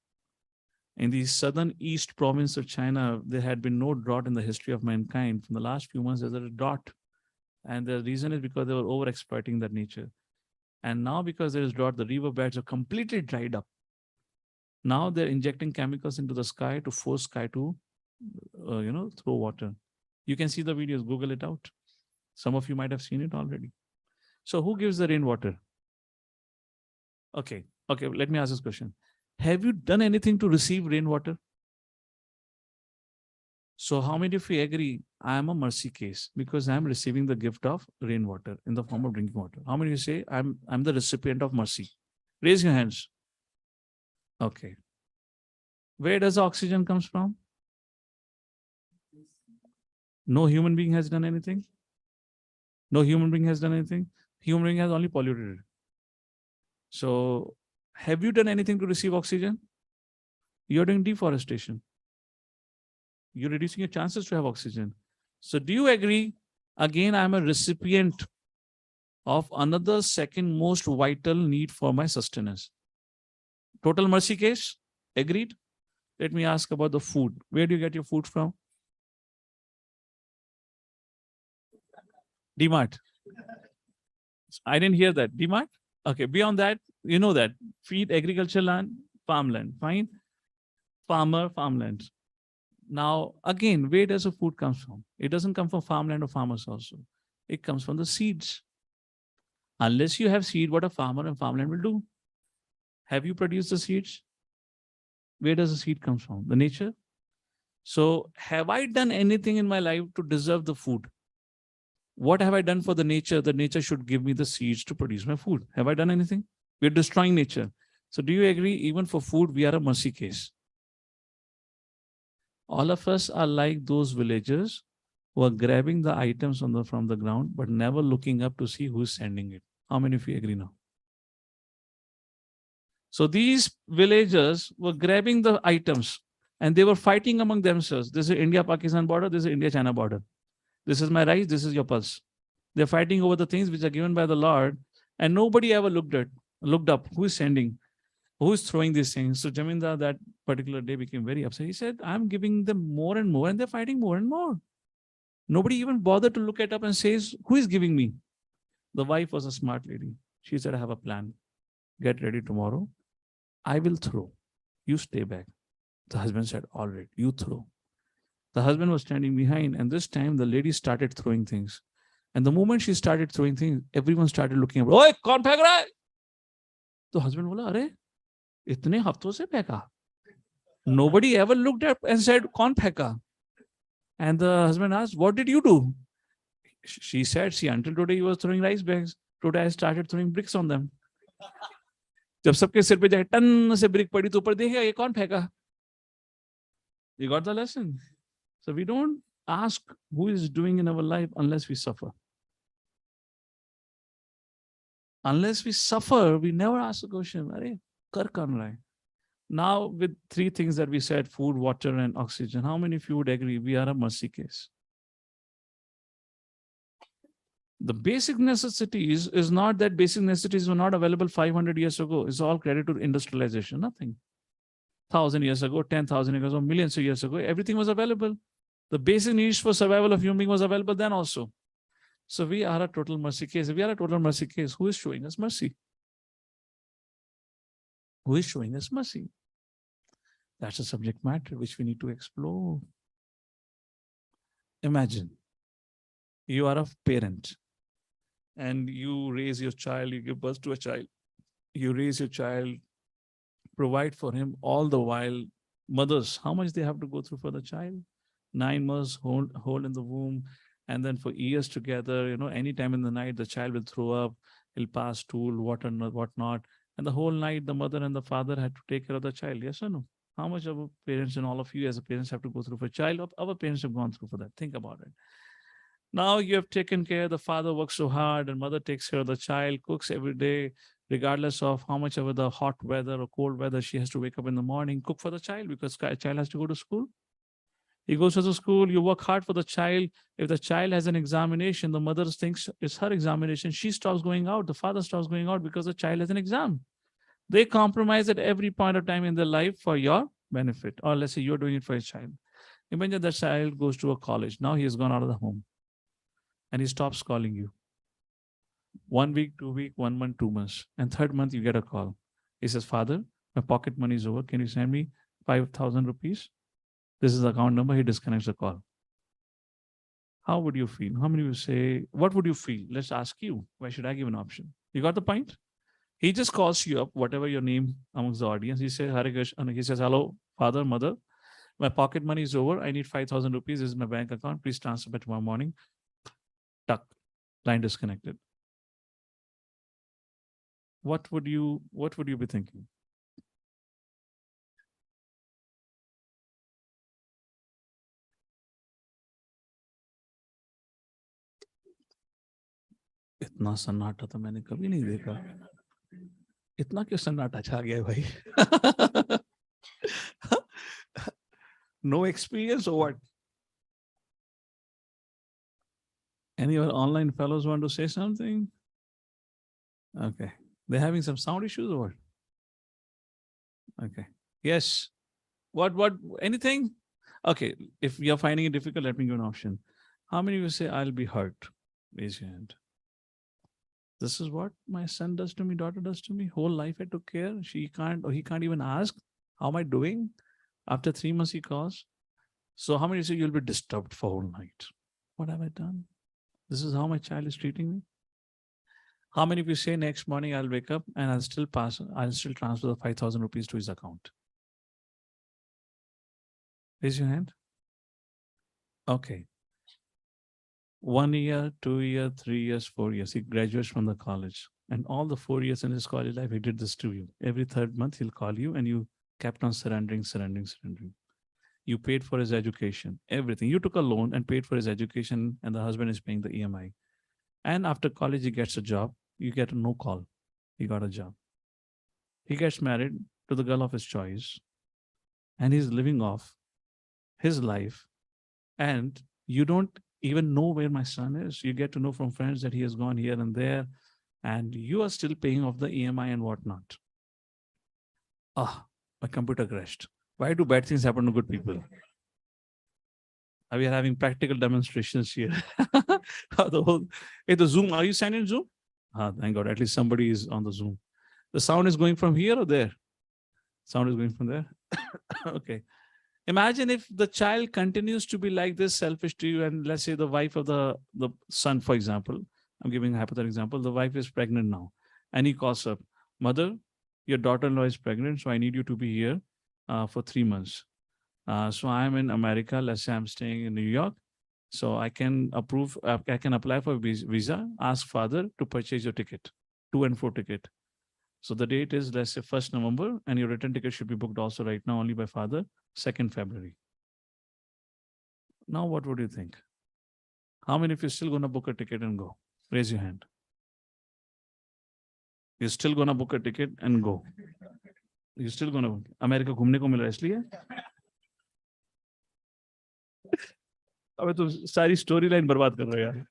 In the southern east province of China, there had been no drought in the history of mankind. From the last few months, there's a drought. And the reason is because they were over-exploiting that nature. And now because there is drought, the riverbeds are completely dried up. Now they're injecting chemicals into the sky to force sky to, throw water. You can see the videos, Google it out. Some of you might have seen it already. So who gives the rainwater? Okay, let me ask this question. Have you done anything to receive rainwater? So how many of you agree I am a mercy case because I am receiving the gift of rainwater in the form of drinking water? How many of you say I'm the recipient of mercy? Raise your hands. Okay. Where does the oxygen comes from? No human being has done anything? No human being has done anything? Human being has only polluted it. So have you done anything to receive oxygen? You're doing deforestation. You're reducing your chances to have oxygen. So do you agree? Again, I'm a recipient of another second most vital need for my sustenance. Total mercy case? Agreed? Let me ask about the food. Where do you get your food from? DMart. I didn't hear that. DMart? Okay, beyond that, you know that. Feed, agriculture land, farmland. Fine? Farmer, farmland. Now, again, where does the food come from? It doesn't come from farmland or farmers also. It comes from the seeds. Unless you have seed, what a farmer and farmland will do? Have you produced the seeds? Where does the seed come from? The nature? So have I done anything in my life to deserve the food? What have I done for the nature? The nature should give me the seeds to produce my food. Have I done anything? We're destroying nature. So do you agree? Even for food, we are a mercy case. All of us are like those villagers who are grabbing the items from the ground, but never looking up to see who's sending it. How many of you agree now? So these villagers were grabbing the items and they were fighting among themselves. This is India-Pakistan border. This is India-China border. This is my rice. This is your pulse. They're fighting over the things which are given by the Lord, and nobody ever looked up. Who is sending? Who is throwing these things? So Jamindar that particular day became very upset. He said, I'm giving them more and more, and they're fighting more and more. Nobody even bothered to look it up and says, who is giving me? The wife was a smart lady. She said, I have a plan. Get ready tomorrow. I will throw. You stay back. The husband said, all right, you throw. The husband was standing behind, and this time the lady started throwing things. And the moment she started throwing things, everyone started looking at her. Oi, kaun phek raha hai? The husband bola, "Are, itne hafton se pheka." Nobody ever looked up and said, "Kaun pheka?" And the husband asked, "What did you do?" She said, "See, until today he was throwing rice bags. Today I started throwing bricks on them." जब सबके सिर पे जाए ton से brick पड़ी तो ऊपर देखेगा ये कौन फेंका? You got the lesson? So we don't ask who is doing in our life unless we suffer. Unless we suffer, we never ask the question, "Are, kar kaun raha hai?" Now, with three things that we said, food, water, and oxygen, how many of you would agree we are a mercy case? The basic necessities is not that basic necessities were not available 500 years ago. It's all credit to industrialization, nothing. 1,000 years ago, 10,000 years ago, millions of years ago, everything was available. The basic needs for survival of human being was available then also. So we are a total mercy case. If we are a total mercy case, who is showing us mercy? Who is showing us mercy? That's a subject matter which we need to explore. Imagine you are a parent and you raise your child, you give birth to a child, you raise your child, provide for him all the while. Mothers, how much they have to go through for the child? 9 months hold in the womb, and then for years together, anytime in the night, the child will throw up, he'll pass stool, whatnot. And the whole night, the mother and the father had to take care of the child. Yes or no? How much our parents and all of you as a parents have to go through for a child? Our parents have gone through for that. Think about it. Now you have taken care, the father works so hard and mother takes care of the child, cooks every day, regardless of how much of the hot weather or cold weather, she has to wake up in the morning, cook for the child because the child has to go to school. He goes to the school, you work hard for the child. If the child has an examination, the mother thinks it's her examination. She stops going out. The father stops going out because the child has an exam. They compromise at every point of time in their life for your benefit. Or let's say you're doing it for your child. Imagine that child goes to a college. Now he has gone out of the home and he stops calling you. 1 week, 2 weeks, 1 month, 2 months. And third month, you get a call. He says, "Father, my pocket money is over. Can you send me 5,000 rupees? This is the account number." He disconnects the call. How would you feel? How many of you say, what would you feel? Let's ask you. Why should I give an option? You got the point? He just calls you up, whatever your name amongst the audience. He says, "Hare Krishna." He says, "Hello, father, mother. My pocket money is over. I need 5,000 rupees. This is my bank account. Please transfer by tomorrow morning." Tuck. Line disconnected. What would you be thinking? इतना सन्नाटा तो मैंने कभी नहीं देखा. इतना क्यों सन्नाटा छा गया भाई? No experience or what? Any of our online fellows want to say something? Okay. They're having some sound issues or what? Okay. Yes. What, anything? Okay. If you're finding it difficult, let me give an option. How many of you say, "I'll be hurt"? Raise your hand. This is what my son does to me, daughter does to me. Whole life I took care. He can't even ask, "How am I doing?" After 3 months, he calls. So how many say you'll be disturbed for whole night? What have I done? This is how my child is treating me. How many of you say next morning I'll wake up and I'll still transfer the 5,000 rupees to his account? Raise your hand. Okay. 1 year, 2 years, 3 years, 4 years. He graduates from the college. And all the 4 years in his college life, he did this to you. Every third month, he'll call you and you kept on surrendering. You paid for his education, everything. You took a loan and paid for his education, and the husband is paying the EMI. And after college, he gets a job. You get a no call. He got a job. He gets married to the girl of his choice, and he's living off his life. And you don't even know where my son is. You get to know from friends that he has gone here and there, and you are still paying off the EMI and whatnot. My computer crashed. Why do bad things happen to good people? We are having practical demonstrations here. The Zoom, are you signed in Zoom? Thank God, at least somebody is on the Zoom. The sound is going from here or there? Sound is going from there? Okay. Imagine if the child continues to be like this, selfish to you, and let's say the wife of the son, for example, I'm giving a hypothetical example, the wife is pregnant now, and he calls up, mother, your daughter-in-law is pregnant, so I need you to be here for 3 months. So I'm in America, let's say I'm staying in New York, so I can apply for visa, ask father to purchase your ticket, 2 and 4 ticket. So the date is, let's say, 1st November, and your return ticket should be booked also right now only by father, 2nd February. Now, what would you think? How many of you are still going to book a ticket and go? Raise your hand. You're still going to book a ticket and go. You're still going to America घूमने को मिल रहा है इसलिए? अबे तो सारी story line बर्बाद कर रहे हो यार.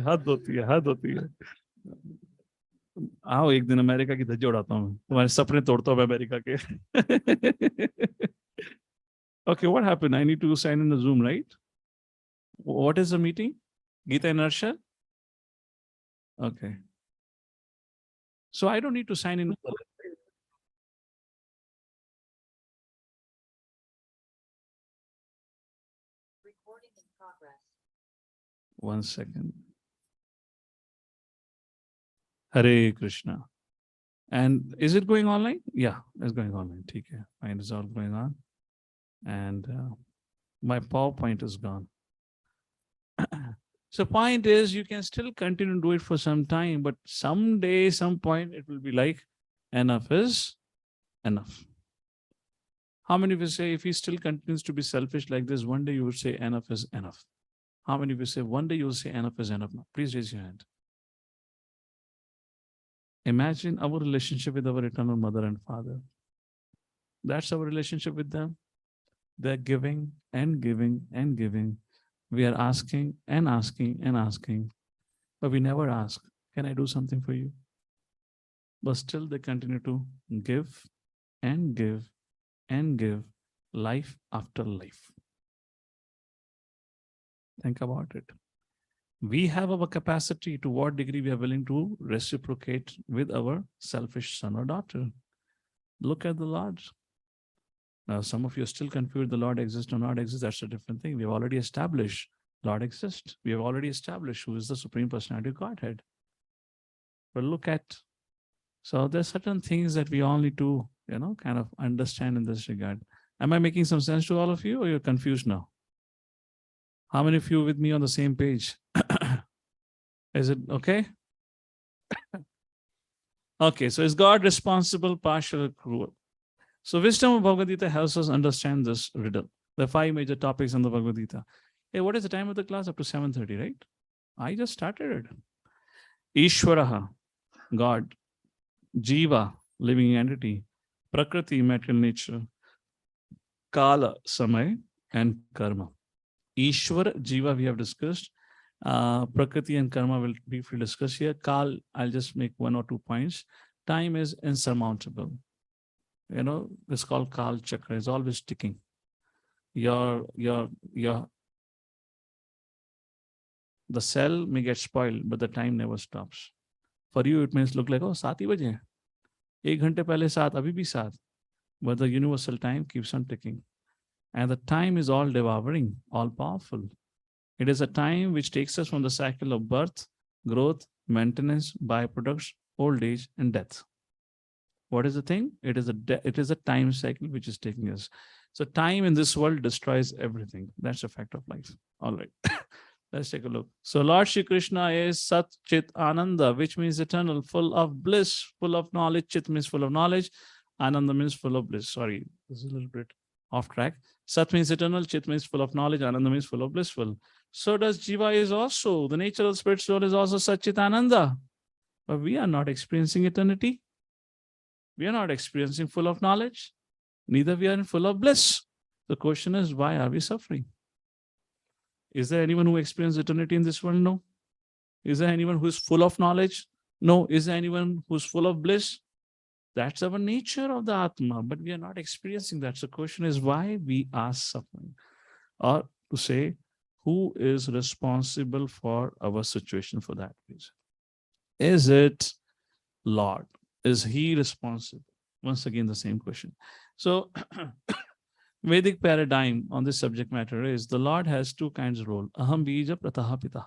हद होती है. आओ एक दिन अमेरिका की धज्जी उड़ाता हूँ, तुम्हारे सपने तोड़ता हूँ अमेरिका के. Okay, what happened? I need to sign in the Zoom, right? What is the meeting? Gita inertia? Okay. So I don't need to sign in. Recording in progress. 1 second. Hare Krishna. And is it going online? Yeah, it's going online. Okay, fine, it's all going on. And my PowerPoint is gone. So point is, you can still continue to do it for some time, but someday, some point, it will be like, enough is enough. How many of you say, if he still continues to be selfish like this, one day you will say, enough is enough? How many of you say, one day you will say, enough is enough? Now, please raise your hand. Imagine our relationship with our eternal mother and father. That's our relationship with them. They're giving and giving and giving. We are asking and asking and asking, but we never ask, can I do something for you? But still they continue to give and give and give, life after life. Think about it. We have our capacity to what degree we are willing to reciprocate with our selfish son or daughter. Look at the Lord. Now, some of you are still confused, the Lord exists or not exists. That's a different thing. We have already established Lord exists. We have already established who is the Supreme Personality of Godhead. But look at, so there's certain things that we all need to, kind of understand in this regard. Am I making some sense to all of you, or you're confused now? How many of you with me on the same page? Is it okay? Okay, so is God responsible, partial, or cruel? So wisdom of Bhagavad Gita helps us understand this riddle. There are 5 major topics in the Bhagavad Gita. Hey, what is the time of the class? Up to 7:30, right? I just started it. Ishwaraha, God. Jiva, living entity. Prakriti, material nature. Kala, samay, and karma. Ishwara, Jiva, we have discussed. Prakriti and karma will briefly discuss here. Kal, I'll just make 1 or 2 points. Time is insurmountable. It's called Kal Chakra. It's always ticking. The cell may get spoiled, but the time never stops. For you, it may look like, oh, 7 baje. 1 घंटे पहले 7, अभी भी 7. But the universal time keeps on ticking. And the time is all devouring, all powerful. It is a time which takes us from the cycle of birth, growth, maintenance, byproducts, old age, and death. What is the thing? It is a time cycle which is taking us. So time in this world destroys everything. That's a fact of life. All right. Let's take a look. So Lord Shri Krishna is Sat Chit Ananda, which means eternal, full of bliss, full of knowledge. Chit means full of knowledge. Ananda means full of bliss. Sorry, this is a little bit off track. Sat means eternal, Chit means full of knowledge, Ananda means full of blissful. So does Jiva is also, the nature of spirit soul is also Sat Chit Ananda. But we are not experiencing eternity. We are not experiencing full of knowledge. Neither we are full of bliss. The question is, why are we suffering? Is there anyone who experiences eternity in this world? No. Is there anyone who is full of knowledge? No. Is there anyone who's full of bliss? That's our nature of the Atma, but we are not experiencing that. So the question is why we are suffering. Or to say, who is responsible for our situation for that reason? Is it Lord? Is he responsible? Once again, the same question. So Vedic paradigm on this subject matter is the Lord has two kinds of role. Aham bija prataha pitaha.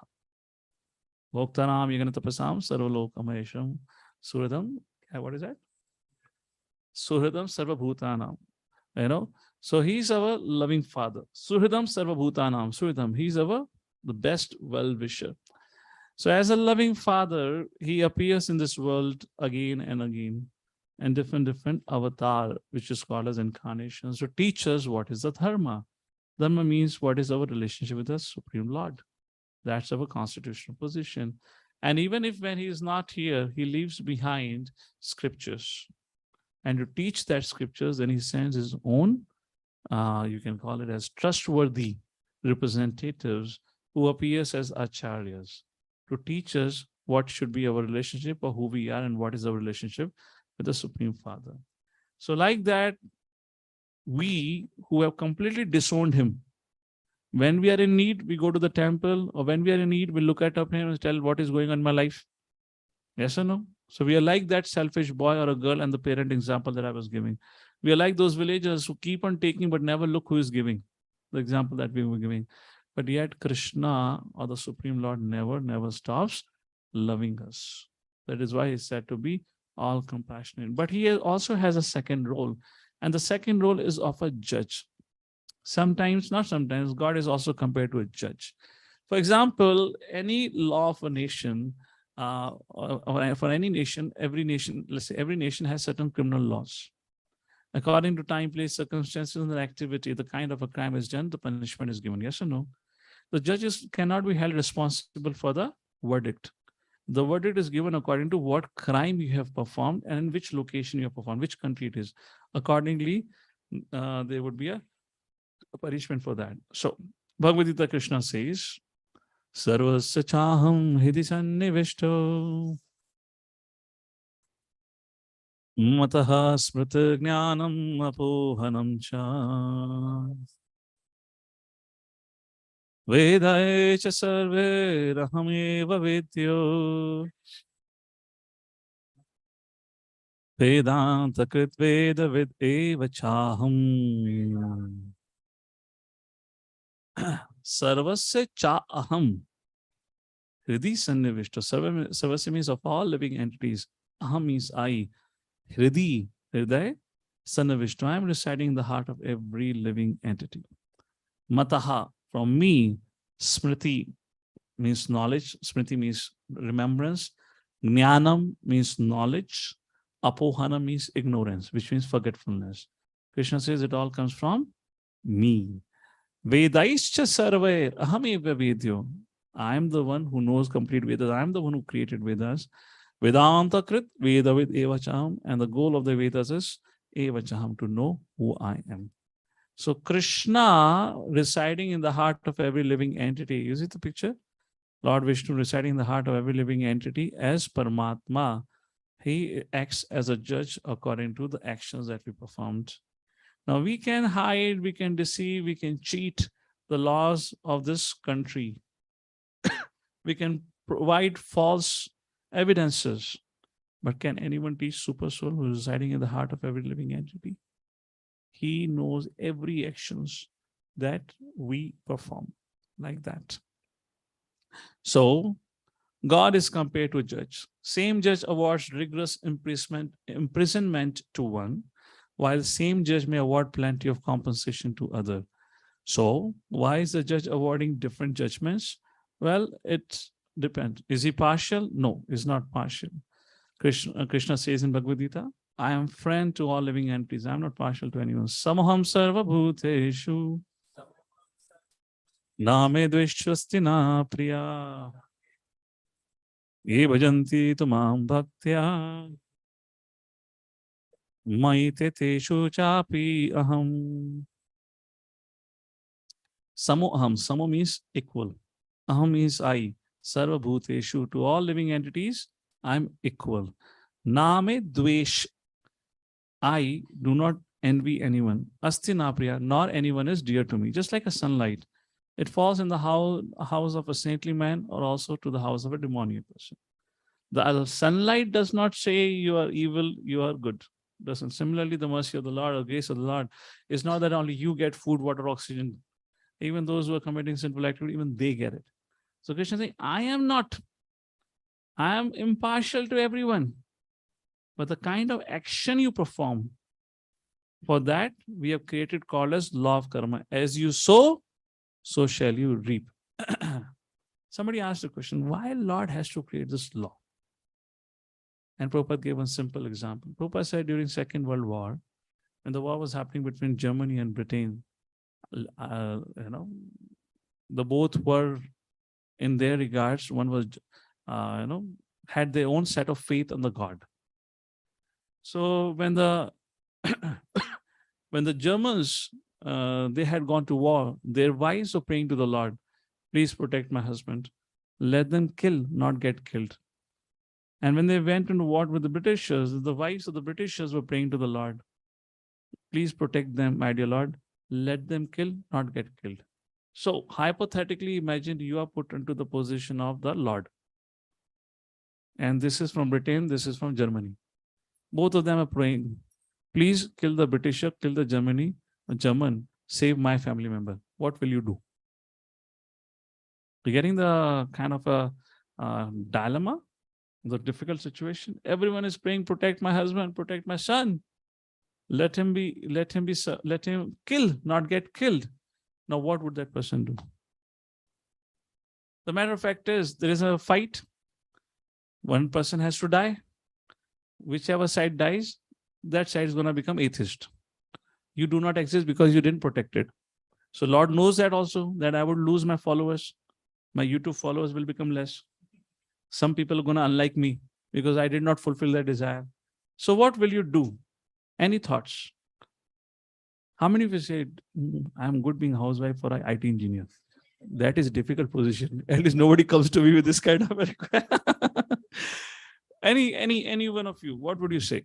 Bhoktanam yaganatapasam sarvalokamayesham suradam. What is that? Suhridam sarvabhutanam. So he's our loving father. Suhridam sarvabhutanam. Suhridam. He's the best well-wisher. So as a loving father, he appears in this world again and again, and different avatar, which is called as incarnations, to teach us what is the Dharma. Dharma means what is our relationship with the Supreme Lord. That's our constitutional position. And even if when he is not here, he leaves behind scriptures. And to teach that scriptures, then he sends his own, you can call it as trustworthy representatives who appears as acharyas to teach us what should be our relationship or who we are and what is our relationship with the Supreme Father. So like that, we who have completely disowned him, when we are in need, we go to the temple, or when we are in need, we look at him and tell what is going on in my life. Yes or no? So we are like that selfish boy or a girl and the parent example that I was giving. We are like those villagers who keep on taking but never look who is giving. The example that we were giving. But yet Krishna or the Supreme Lord never stops loving us. That is why he's said to be all compassionate. But he also has a second role. And the second role is of a judge. Sometimes, not sometimes, God is also compared to a judge. For example, any law of a nation, or for any nation, every nation, let's say every nation has certain criminal laws. According to time, place, circumstances, and activity, the kind of a crime is done, the punishment is given. Yes or no? The judges cannot be held responsible for the verdict. The verdict is given according to what crime you have performed and in which location you have performed, which country it is. Accordingly, there would be a punishment for that. So, Bhagavad Gita Krishna says, Sarvasya chaham hidi sannivishto mataha smrita jnanam apohanam cha vedaye cha sarve rahameva vidyo vedanta krit veda vid eva chaham Sarvasya cha aham Hridi Sannivishta. Sarvasya means of all living entities. Aham means I. Hridi, Hriday, Sannivishta. I am residing in the heart of every living entity. Mataha, from me. Smriti means knowledge. Smriti means remembrance. Jnanam means knowledge. Apohana means ignorance, which means forgetfulness. Krishna says it all comes from me. Vedaischa sarvair ahameva vedyo. I am the one who knows complete Vedas. I am the one who created Vedas. Vedanta krit vedavid evacham. And the goal of the Vedas is evacham, to know who I am. So Krishna residing in the heart of every living entity. You see the picture? Lord Vishnu residing in the heart of every living entity as Paramatma. He acts as a judge according to the actions that we performed. Now we can hide, we can deceive, we can cheat the laws of this country. We can provide false evidences. But can anyone teach Super Soul who is residing in the heart of every living entity? He knows every actions that we perform, like that. So God is compared to a judge. Same judge awards rigorous imprisonment to one, while same judge may award plenty of compensation to other. So why is the judge awarding different judgments? Well, it depends. Is he partial? No, he's not partial. Krishna says in Bhagavad Gita, I am friend to all living entities. I'm not partial to anyone. Samaham sarva bhuteshu na me dveshvasti na priya ye bhajanti tumam bhaktya maite teshu chapi aham. Samoham. Samo means equal. Aham is I. Sarva bhuteshu. To all living entities, I'm equal. Name dvesh. I do not envy anyone. Asti napriya, nor anyone is dear to me. Just like a sunlight. It falls in the house of a saintly man or also to the house of a demoniac person. The sunlight does not say you are evil, you are good. Doesn't. Similarly, the mercy of the Lord or grace of the Lord is not that only you get food, water, oxygen. Even those who are committing sinful activity, even they get it. So Krishna is saying, I am not. I am impartial to everyone. But the kind of action you perform, for that we have created called as law of karma. As you sow, so shall you reap. Somebody asked a question, why Lord has to create this law? And Prabhupada gave one simple example. Prabhupada said during Second World War, when the war was happening between Germany and Britain, the both were in their regards, one was, had their own set of faith on the God. So when the when the Germans they had gone to war, their wives were praying to the Lord, please protect my husband. Let them kill, not get killed. And when they went into war with the Britishers, the wives of the Britishers were praying to the Lord, please protect them, my dear Lord. Let them kill, not get killed. So hypothetically, imagine you are put into the position of the Lord. And this is from Britain, this is from Germany. Both of them are praying, please kill the Britisher, kill the German, save my family member. What will you do? You're getting the kind of a dilemma, the difficult situation. Everyone is praying, protect my husband, protect my son. Let him kill, not get killed. Now, what would that person do? The matter of fact is, there is a fight. One person has to die. Whichever side dies, that side is going to become atheist. You do not exist because you didn't protect it. So Lord knows that also, that I would lose my followers. My YouTube followers will become less. Some people are going to unlike me because I did not fulfill their desire. So what will you do? Any thoughts? How many of you said, I'm good being a housewife or an IT engineer? That is a difficult position. At least nobody comes to me with this kind of a request. Any one of you, what would you say?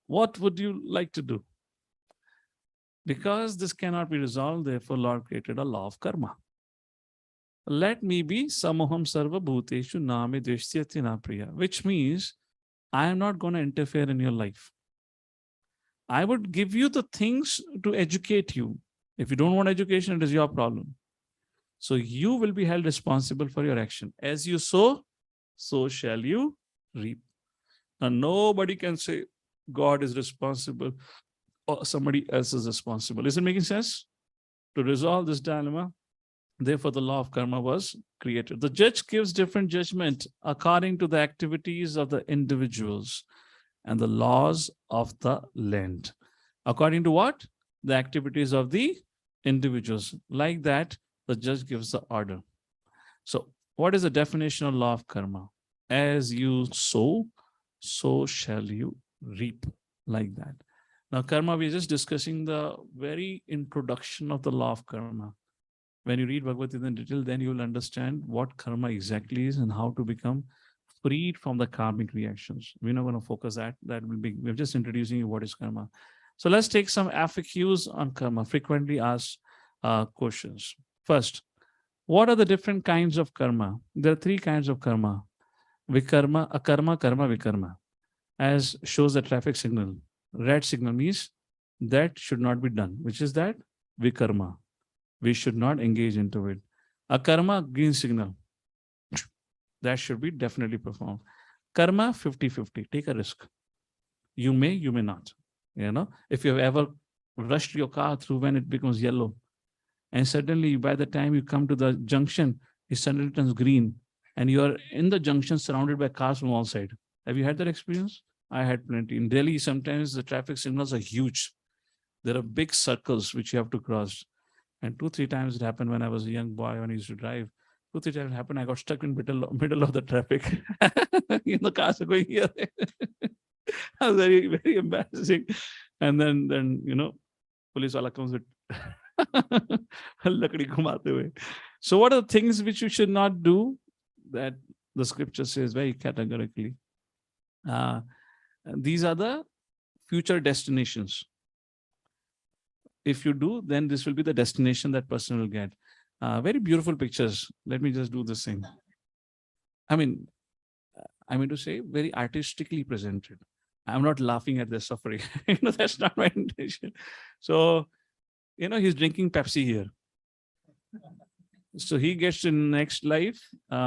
What would you like to do? Because this cannot be resolved, therefore Lord created a law of karma. Let me be samoham sarva bhuteshu name dveshtyati na priya, which means I am not going to interfere in your life. I would give you the things to educate you. If you don't want education, it is your problem. So you will be held responsible for your action. As you sow, so shall you reap. Now, nobody can say God is responsible or somebody else is responsible. Is it making sense? To resolve this dilemma, therefore the law of karma was created. The judge gives different judgment according to the activities of the individuals and the laws of the land. According to what? The activities of the individuals. Like that, the judge gives the order. So what is the definition of law of karma? As you sow, so shall you reap. Like that. Now, karma, we're just discussing the very introduction of the law of karma. When you read Bhagavad Gita in detail, then you will understand what karma exactly is and how to become freed from the karmic reactions. We're not going to focus that. We're just introducing you what is karma. So let's take some FAQs on karma, frequently asked questions. First, what are the different kinds of karma? There are three kinds of karma. Vikarma, akarma, karma, vikarma. As shows the traffic signal. Red signal means that should not be done. Which is that? Vikarma. We should not engage into it. Akarma, green signal. That should be definitely performed. Karma, 50-50. Take a risk. You may not. If you have ever rushed your car through when it becomes yellow, and suddenly by the time you come to the junction, it suddenly turns green, and you are in the junction surrounded by cars from all sides. Have you had that experience? I had plenty. In Delhi, sometimes the traffic signals are huge. There are big circles which you have to cross. And 2-3 times it happened when I was a young boy when I used to drive. 2-3 times it happened. I got stuck in middle of the traffic. The cars are going here. That was very, very embarrassing. And then police wala comes with lakdi ghumate hue. So what are the things which you should not do? That the scripture says very categorically. These are the future destinations. If you do, then this will be the destination that person will get. Very beautiful pictures. Let me just do this thing. I mean to say very artistically presented. I'm not laughing at their suffering. That's not my intention. So, he's drinking Pepsi here. So he gets in next life.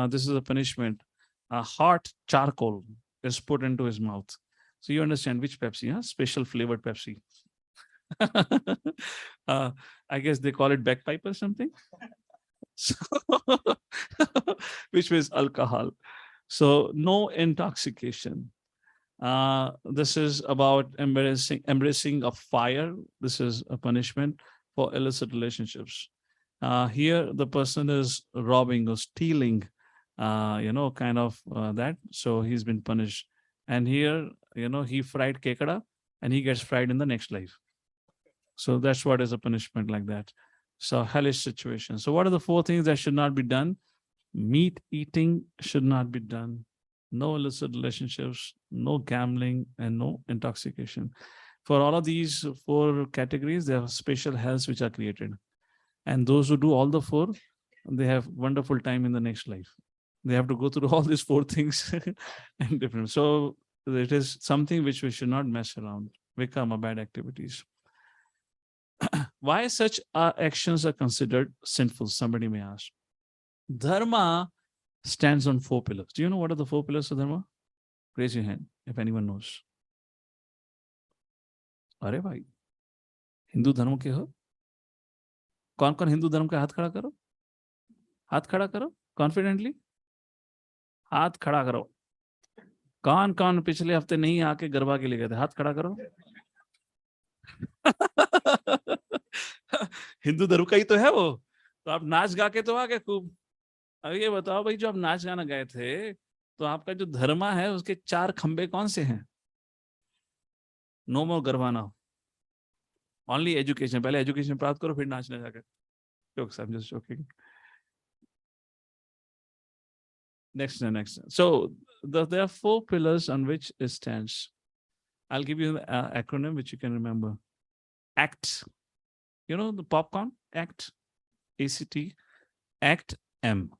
This is a punishment. A hot charcoal is put into his mouth. So you understand which Pepsi, huh? Special flavored Pepsi. I guess they call it bagpipe or something. So, which means alcohol. So no intoxication. This is about embracing of fire. This is a punishment for illicit relationships. Here the person is robbing or stealing, that. So he's been punished. And here, he fried kekada and he gets fried in the next life. So that's what is a punishment like that. So hellish situation. So what are the 4 things that should not be done? Meat eating should not be done. No illicit relationships, no gambling, and no intoxication. For all of these 4 categories, there are special hells which are created. And those who do all the 4, they have wonderful time in the next life. They have to go through all these 4 things and different. So it is something which we should not mess around, become a bad activities. Why such actions are considered sinful? Somebody may ask. Dharma stands on 4 pillars. Do you know what are the 4 pillars of Dharma? Raise your hand if anyone knows. अरे भाई, हिंदू धर्म के हो? कौन कौन हिंदू धर्म का हाथ खड़ा करो? हाथ खड़ा करो कॉन्फिडेंटली. हाथ खड़ा करो. कौन कौन पिछले हफ्ते नहीं आके गरबा के लिए गए थे? हाथ खड़ा करो. हिंदू धर्म का ही तो है वो. तो आप नाच गा के तो आ गए खूब. अब ये बताओ भाई, जो आप नाच गाना गए थे, तो आपका जो धर्मा है उसके 4 खंबे कौन से हैं? नो मोर गरबाना, ओनली एजुकेशन. पहले एजुकेशन प्राप्त करो, फिर नाचने जाकर. Jokes, I'm just joking. Next. So there are 4 pillars on which it stands. I'll give you an acronym which you can remember. ACT. You know the popcorn? ACT. ACT. ACT M.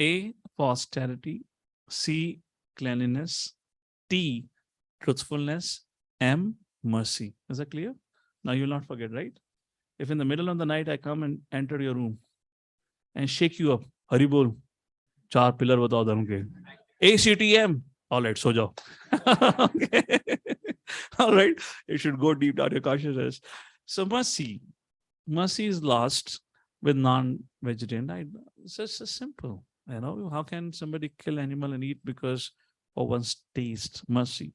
A for austerity. C, cleanliness. T, truthfulness. M, mercy. Is that clear? Now you'll not forget, right? If in the middle of the night I come and enter your room and shake you up, Hari bol, 4 pillar batao dharm ke. ACTM. All right, so jao. Okay. All right. You should go deep down your consciousness. So mercy. Mercy is lost with non-vegetarian diet. It's just so simple. How can somebody kill animal and eat because of one's taste? Mercy.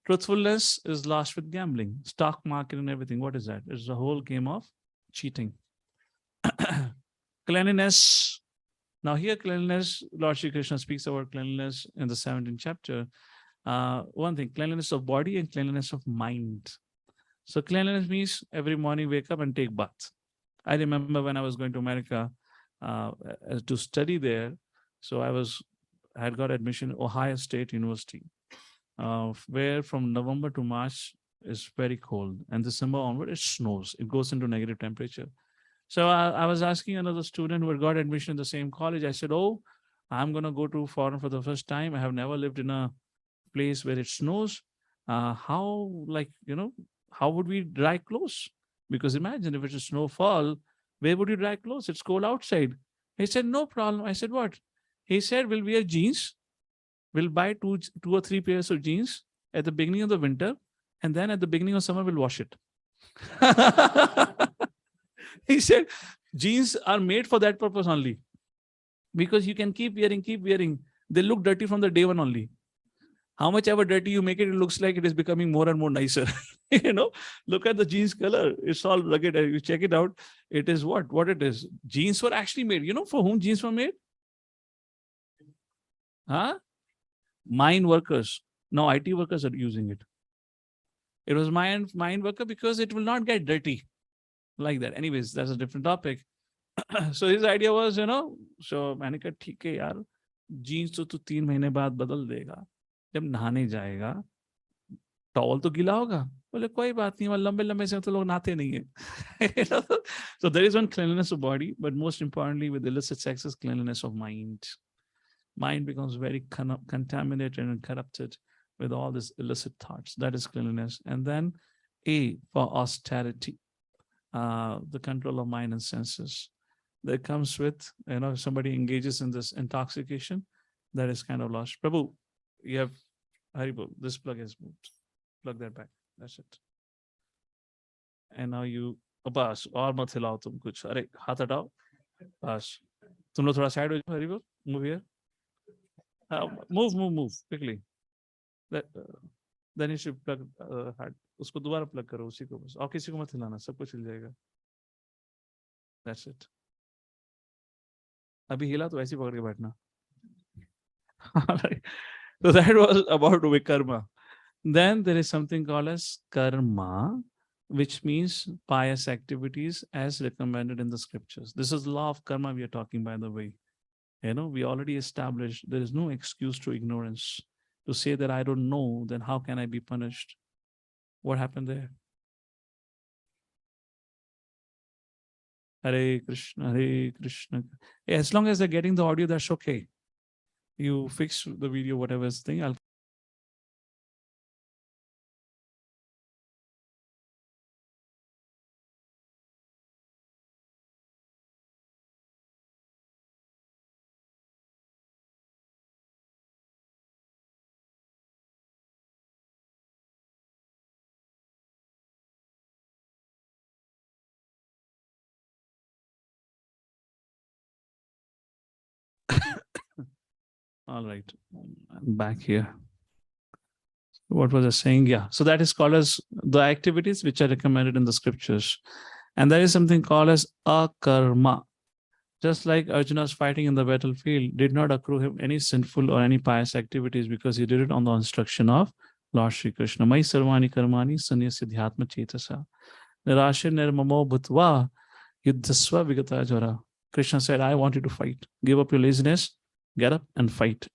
Truthfulness is lost with gambling, stock market and everything. What is that? It's a whole game of cheating. Cleanliness. Now here cleanliness, Lord Shri Krishna speaks about cleanliness in the 17th chapter. One thing, cleanliness of body and cleanliness of mind. So cleanliness means every morning wake up and take bath. I remember when I was going to America to study there. So I had got admission at Ohio State University, where from November to March is very cold, and December onward it snows. It goes into negative temperature. So I was asking another student who had got admission in the same college. I said, "Oh, I'm going to go to foreign for the first time. I have never lived in a place where it snows. How, how would we dry clothes? Because imagine if it's a snowfall, where would you dry clothes? It's cold outside. He said, no problem. I said, what? He said, we'll wear jeans. We'll buy two or three pairs of jeans at the beginning of the winter. And then at the beginning of summer, we'll wash it. He said, jeans are made for that purpose only. Because you can keep wearing, keep wearing. They look dirty from the day one only. How much ever dirty you make it, it looks like it is becoming more and more nicer. Look at the jeans color. It's all rugged. You check it out. It is what it is. Jeans were actually made. You know for whom jeans were made? Huh? Mine workers. Now IT workers are using it. It was mine worker because it will not get dirty like that. Anyways, that's a different topic. So his idea was, so मैंने कहा ठीक है यार, jeans तो 3 महीने बाद बदल देगा. जब नहाने जाएगा टॉवल तो गीला होगा. बोले कोई बात नहीं, लंबे लंबे से तो लोग नहाते नहीं है. So there is one cleanliness of body, but most importantly with illicit sex is cleanliness of mind. Mind becomes very contaminated and corrupted with all these illicit thoughts. That is cleanliness. And then A for austerity, the control of mind and senses. That comes with, if somebody engages in this intoxication, that is kind of lost. Prabhu, you have Haribo, this plug has moved. Plug that back. That's it. And now you, बस और मत हिलाओ तुम कुछ. अरे हाथ हटाओ. बस. तुम लोग थोड़ा साइड हो जाओ. Haribo, move here. Move quickly. Then you should plug hard. उसको दोबारा plug करो उसी को बस. और किसी को मत हिलाना. सब कुछ हिल जाएगा. That's it. अभी हिला तो ऐसे पकड़ के बैठना. So that was about vikarma. Then there is something called as karma, which means pious activities as recommended in the scriptures. This is law of karma we are talking, by the way. We already established there is no excuse to ignorance. To say that I don't know, then how can I be punished? What happened there? Hare Krishna, Hare Krishna. As long as they're getting the audio, that's okay. You fix the video, whatever's thing. All right, I'm back here. What was I saying? Yeah, so that is called as the activities which are recommended in the scriptures. And there is something called as akarma. Just like Arjuna's fighting in the battlefield did not accrue him any sinful or any pious activities because he did it on the instruction of Lord Shri Krishna. Mai sarvani karmani sanyasya dhyatma chetasa. Nirashe nirmamo bhutva yuddhasva vigata jara. Krishna said, I want you to fight. Give up your laziness, get up and fight.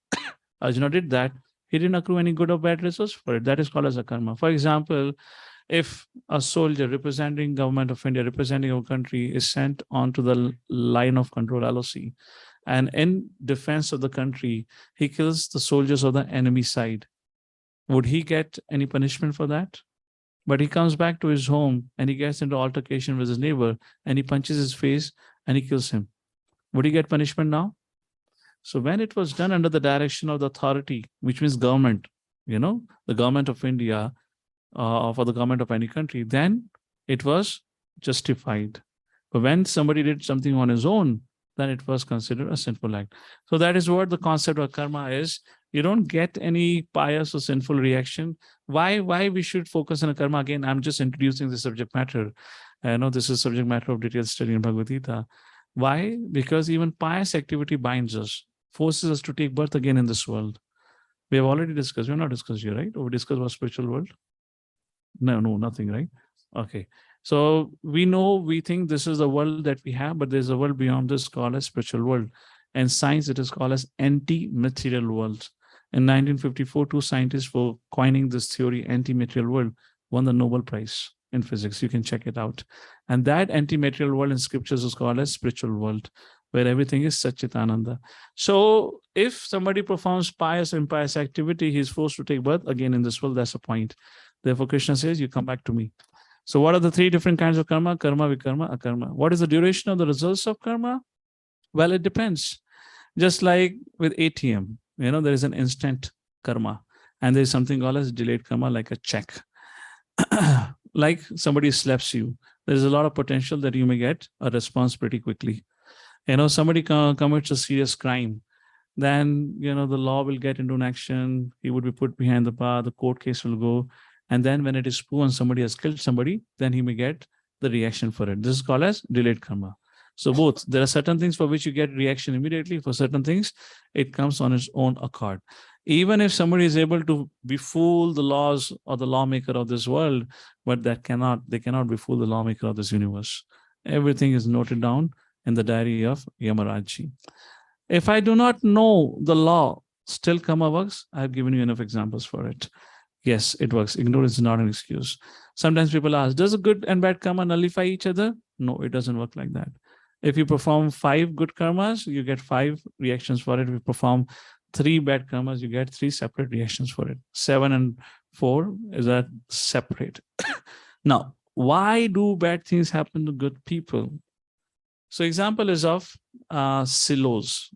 Arjuna did that. He didn't accrue any good or bad results for it. That is called as a karma. For example, if a soldier representing government of India, representing our country, is sent onto the line of control, LOC, and in defense of the country, he kills the soldiers of the enemy side, would he get any punishment for that? But he comes back to his home and he gets into altercation with his neighbor and he punches his face and he kills him. Would he get punishment now? So when it was done under the direction of the authority, which means government, the government of India, or for the government of any country, then it was justified. But when somebody did something on his own, then it was considered a sinful act. So that is what the concept of karma is. You don't get any pious or sinful reaction. Why we should focus on karma? Again, I'm just introducing the subject matter. I know this is subject matter of detailed study in Bhagavad Gita. Why? Because even pious activity binds us, forces us to take birth again in this world. We have already discussed. We have not discussed here, right? Or we discussed about spiritual world? No, nothing, right? Okay. So we think this is the world that we have, but there's a world beyond this called as spiritual world. And science, it is called as anti-material world. In 1954, two scientists for coining this theory, anti-material world, won the Nobel Prize in physics. You can check it out. And that anti-material world in scriptures is called as spiritual world, where everything is Satchitananda. So if somebody performs pious or impious activity, he's forced to take birth again in this world. That's the point. Therefore, Krishna says, you come back to me. So what are the three different kinds of karma? Karma, vikarma, akarma. What is the duration of the results of karma? Well, it depends. Just like with ATM, there is an instant karma, and there is something called as delayed karma, like a check. Like somebody slaps you, there's a lot of potential that you may get a response pretty quickly. Somebody commits a serious crime, then the law will get into an action. He would be put behind the bar, the court case will go, and then when it is proven somebody has killed somebody, then he may get the reaction for it. This is called as delayed karma. So both, there are certain things for which you get reaction immediately. For certain things, it comes on its own accord. Even if somebody is able to befool the laws or the lawmaker of this world, but they cannot befool the lawmaker of this universe. Everything is noted down in the diary of Yamarajji. If I do not know the law, still karma works. I've given you enough examples for it. Yes, it works. Ignorance is not an excuse. Sometimes people ask, does a good and bad karma nullify each other? No, it doesn't work like that. If you perform 5 good karmas, you get 5 reactions for it. If you perform 3 bad karmas, you get 3 separate reactions for it. 7 and 4 is that separate. Now, why do bad things happen to good people? So example is of silos.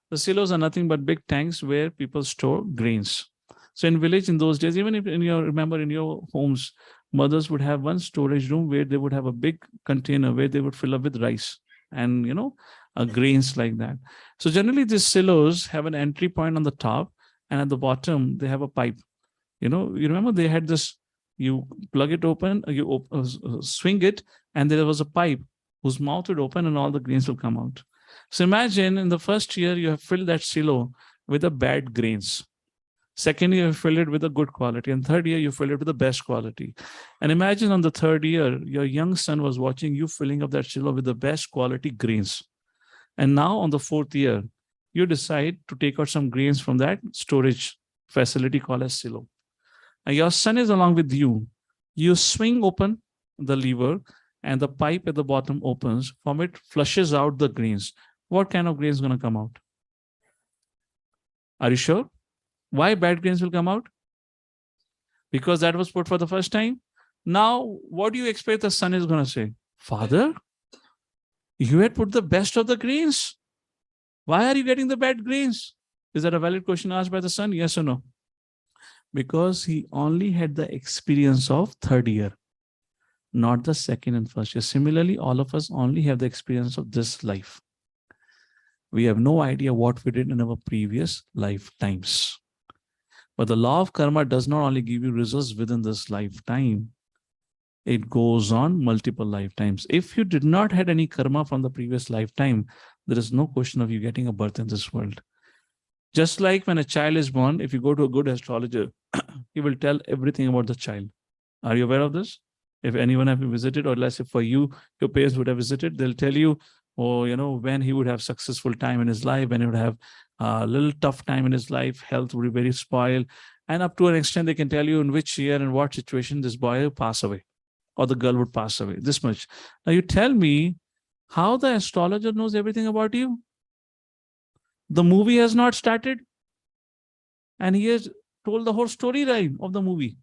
The silos are nothing but big tanks where people store grains. So in village in those days, even if in your homes, mothers would have one storage room where they would have a big container where they would fill up with rice and grains like that. So generally these silos have an entry point on the top, and at the bottom they have a pipe. You remember they had this, you plug it open, you swing it, and there was a pipe whose mouth would open and all the grains will come out. So imagine in the first year you have filled that silo with the bad grains. Second year, you fill it with a good quality. And third year, you fill it with the best quality. And imagine on the third year, your young son was watching you filling up that silo with the best quality grains. And now on the fourth year, you decide to take out some grains from that storage facility called as silo. And your son is along with you. You swing open the lever and the pipe at the bottom opens. From it flushes out the grains. What kind of grains is going to come out? Are you sure? Why bad grains will come out? Because that was put for the first time. Now, what do you expect the son is going to say? Father, you had put the best of the grains. Why are you getting the bad grains? Is that a valid question asked by the son? Yes or no? Because he only had the experience of third year, not the second and first year. Similarly, all of us only have the experience of this life. We have no idea what we did in our previous lifetimes. But the law of karma does not only give you results within this lifetime, it goes on multiple lifetimes. If you did not had any karma from the previous lifetime, there is no question of you getting a birth in this world. Just like when a child is born, if you go to a good astrologer, he will tell everything about the child. Are you aware of this? If anyone have visited, or let's say for you, your parents would have visited, they'll tell you, when he would have successful time in his life, when he would have a little tough time in his life, health would be very spoiled. And up to an extent, they can tell you in which year and what situation this boy will pass away or the girl would pass away, this much. Now you tell me how the astrologer knows everything about you. The movie has not started and he has told the whole storyline of the movie.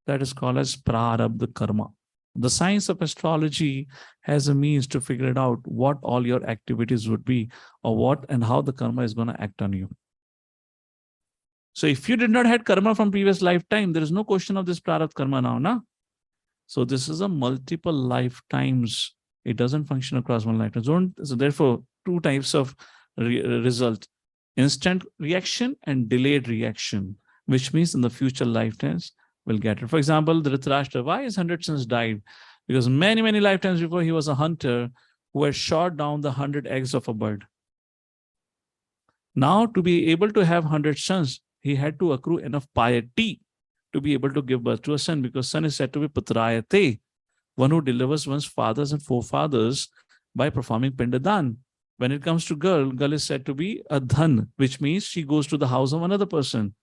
That is called as prarabdha karma. The science of astrology has a means to figure it out what all your activities would be, or what and how the karma is going to act on you. So if you did not have karma from previous lifetime, there is no question of this prarabdha karma now, na? So this is a multiple lifetimes. It doesn't function across one lifetime. So therefore, 2 types of result: instant reaction and delayed reaction, which means in the future lifetimes will get it. For example, the Dhritarashtra, why his 100 sons died? Because many, many lifetimes before he was a hunter who had shot down the 100 eggs of a bird. Now, to be able to have 100 sons, he had to accrue enough piety to be able to give birth to a son, because son is said to be putrayate, one who delivers one's fathers and forefathers by performing pindadan. When it comes to girl is said to be a dhan, which means she goes to the house of another person.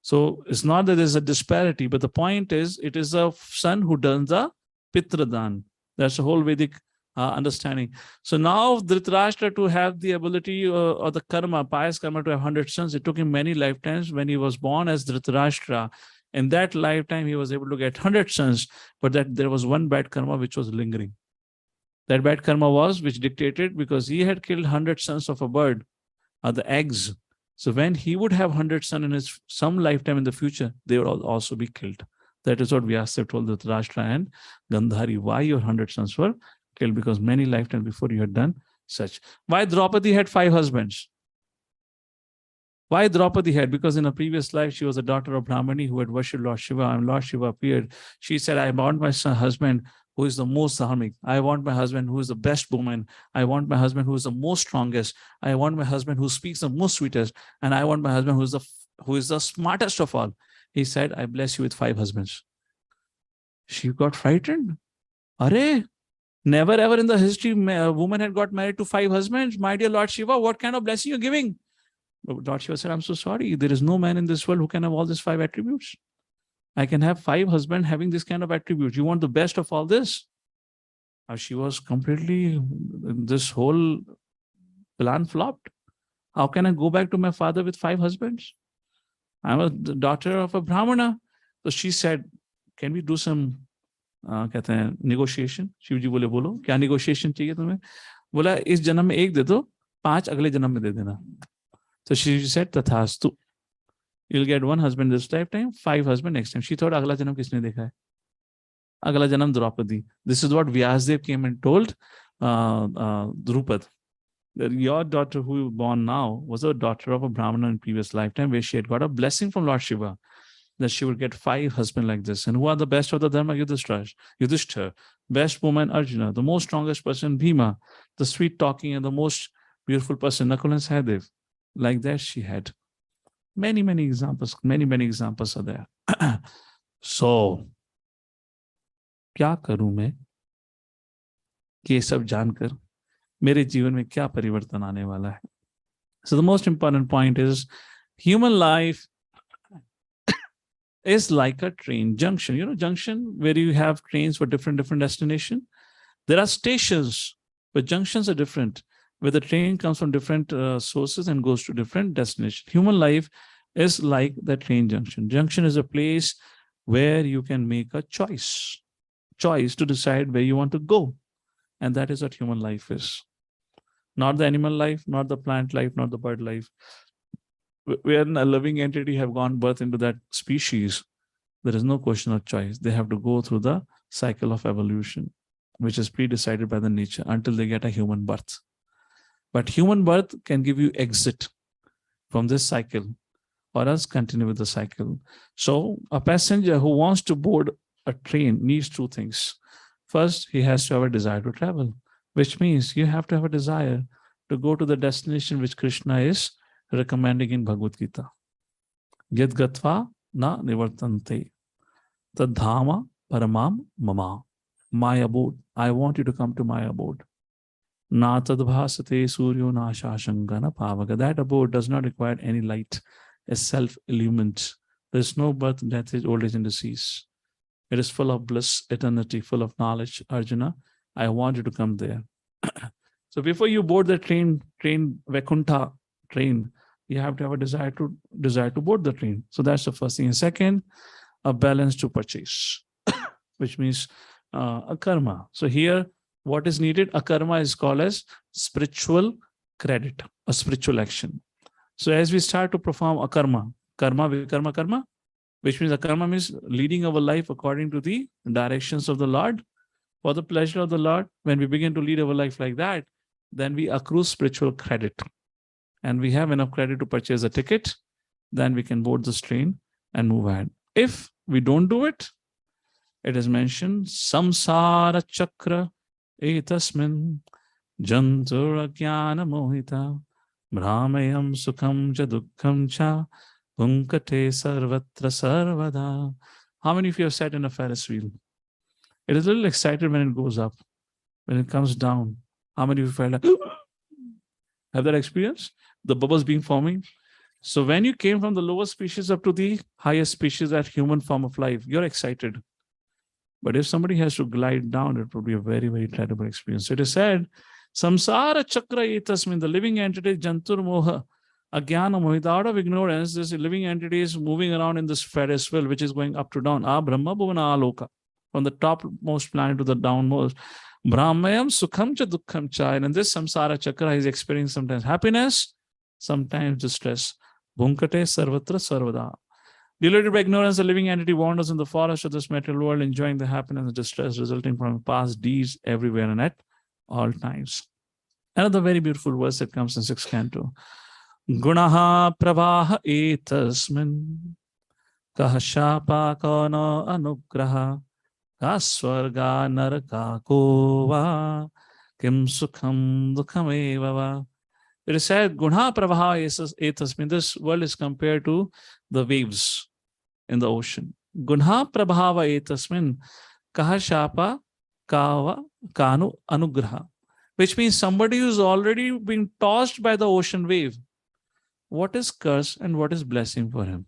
So it's not that there's a disparity, but the point is, it is a son who does the pitradan. That's the whole Vedic understanding. So now Dhritarashtra to have the ability or the karma, pious karma to have 100 sons, it took him many lifetimes. When he was born as Dhritarashtra, In that lifetime, he was able to get 100 sons, but that there was one bad karma which was lingering. That bad karma was which dictated because he had killed 100 sons of a bird, the eggs. So when he would have 100 sons in his some lifetime in the future, they would also be killed. That is what Vyasa told Dhritarashtra and Gandhari, why your 100 sons were killed, because many lifetimes before you had done such. Why Draupadi had 5 husbands? Why Draupadi had? Because in a previous life, she was a daughter of Brahmani who had worshipped Lord Shiva, and Lord Shiva appeared. She said, I want my husband who is the most dharmic. I want my husband who is the best woman. I want my husband who is the most strongest. I want my husband who speaks the most sweetest. And I want my husband who is the smartest of all. He said, I bless you with 5 husbands. She got frightened. Arey, never ever in the history a woman had got married to 5 husbands. My dear Lord Shiva, what kind of blessing you're giving? Lord Shiva said, I'm so sorry. There is no man in this world who can have all these 5 attributes. I can have 5 husbands having this kind of attributes. You want the best of all this? She was completely, this whole plan flopped. How can I go back to my father with 5 husbands? I'm a daughter of a Brahmana. So she said, can we do some कहते हैं negotiation? Shiv जी बोले बोलो क्या negotiation चाहिए तुम्हें? बोला इस जन्म में 1 दे दो, 5 अगले जन्म में दे देना. So she said, Tathastu. You'll get 1 husband this lifetime, 5 husbands next time. She thought, Agla janam kisne dekha hai? Agla janam Draupadi. This is what Vyasdev came and told Draupadi. That your daughter who you born now was a daughter of a Brahmana in previous lifetime where she had got a blessing from Lord Shiva that she would get 5 husbands like this. And who are the best of the Dharma? Yudhishthira. Best woman, Arjuna. The most strongest person, Bhima. The sweet talking and the most beautiful person, Nakul and Sahadev. Like that she had. Many examples are there. So, क्या करूं मैं कि ये सब जानकर मेरे जीवन में क्या परिवर्तन आने वाला है? So the most important point is human life is like a train junction. You know, junction where you have trains for different destinations. There are stations, but junctions are different, where the train comes from different sources and goes to different destinations. Human life is like the train junction. Junction is a place where you can make a choice to decide where you want to go. And that is what human life is. Not the animal life, not the plant life, not the bird life. When a living entity have gone birth into that species, there is no question of choice. They have to go through the cycle of evolution, which is pre-decided by the nature until they get a human birth. But human birth can give you exit from this cycle or else continue with the cycle. So a passenger who wants to board a train needs 2 things. First, he has to have a desire to travel, which means you have to have a desire to go to the destination which Krishna is recommending in Bhagavad Gita. Yad gatva na nivartante tad dharma paramam mama. My abode. I want you to come to my abode. Na tadbhasate suryo na shashangana pavaga. That abode does not require any light. It's self-illumined. There is no birth, death, old age, and disease. It is full of bliss, eternity, full of knowledge. Arjuna, I want you to come there. So before you board the train Vaikuntha train, you have to have a desire to board the train. So that's the first thing. And second, a balance to purchase, which means a karma. So here, what is needed? A karma is called as spiritual credit, a spiritual action. So as we start to perform a karma, which means a karma means leading our life according to the directions of the Lord, for the pleasure of the Lord. When we begin to lead our life like that, then we accrue spiritual credit. And we have enough credit to purchase a ticket, then we can board this train and move ahead. If we don't do it, it is mentioned, samsara chakra etasmin jantura jnana mohita brahmayam sukham ja dukkham cha punkate sarvatra sarvada. How many of you have sat in a Ferris wheel? It is a little excited when it goes up. When it comes down, how many of you felt like, have that experience? The bubbles being forming. So when you came from the lower species up to the highest species, that human form of life, you're excited. But if somebody has to glide down, it would be a very, very terrible experience. So it is said, samsara chakra etasmin, the living entity, jantur moha, Ajnana mohita, out of ignorance, this living entity is moving around in this Ferris wheel, which is going up to down. Brahma bhuvana aloka. From the topmost planet to the downmost. Brahmayam sukham cha dukkham cha. And in this samsara chakra, he's experiencing sometimes happiness, sometimes distress. Bhunkate sarvatra sarvada. Deluded by ignorance, the living entity wanders in the forest of this material world, enjoying the happiness and distress resulting from past deeds everywhere and at all times. Another very beautiful verse that comes in 6th canto. Gunaha pravaha etasmin kahashapa kono anugraha kaswarga naraka kova kim sukham dukham evava. It is said, Guna pravaha etasmin. This world is compared to the waves in the ocean. Gunha prabhava etasmin kaha shapa kava kanu anugraha, which means somebody who's already been tossed by the ocean wave. What is curse and what is blessing for him?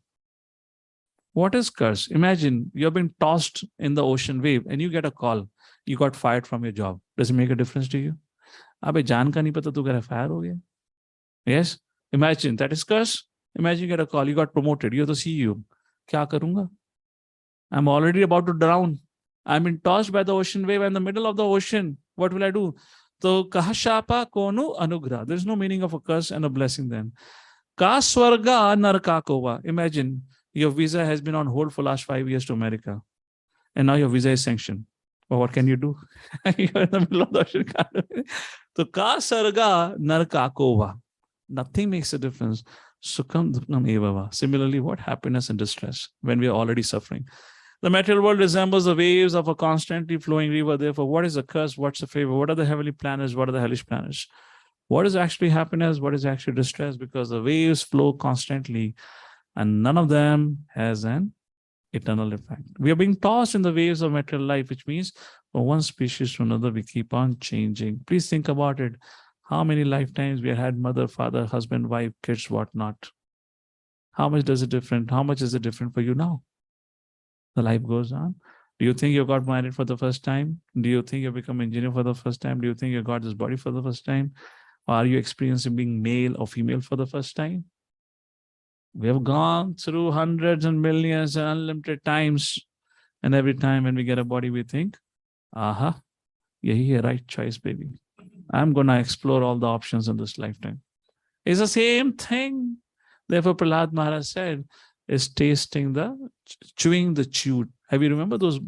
What is curse? Imagine you've been tossed in the ocean wave and you get a call. You got fired from your job. Does it make a difference to you? Abhi jaan ka nahi pata tu kya fire ho gaya. Yes? Imagine that is curse. Imagine you get a call. You got promoted. You're the CEO. Kya karunga? I'm already about to drown. I'm been tossed by the ocean wave. I'm in the middle of the ocean. What will I do? So kahashapa konu anugra. There's no meaning of a curse and a blessing then. Ka swarga naraka kova. Imagine your visa has been on hold for last 5 years to America. And now your visa is sanctioned. Well, what can you do? You're in the middle of the ocean. So ka sarga naraka kova. Nothing makes a difference. Sukham dukkham evava. Similarly, what happiness and distress when we are already suffering? The material world resembles the waves of a constantly flowing river. Therefore, what is the curse? What's the favor? What are the heavenly planets? What are the hellish planets? What is actually happiness? What is actually distress? Because the waves flow constantly and none of them has an eternal effect. We are being tossed in the waves of material life, which means from one species to another, we keep on changing. Please think about it. How many lifetimes we had mother, father, husband, wife, kids, whatnot. How much does it different? How much is it different for you now? The life goes on. Do you think you got married for the first time? Do you think you become an engineer for the first time? Do you think you got this body for the first time? Or are you experiencing being male or female for the first time? We have gone through hundreds and millions and unlimited times. And every time when we get a body, we think, aha, yahi hai right choice, baby. I'm going to explore all the options in this lifetime. It's the same thing. Therefore, Prahlad Maharaj said, is tasting the, chewing the chewed. Have you remember those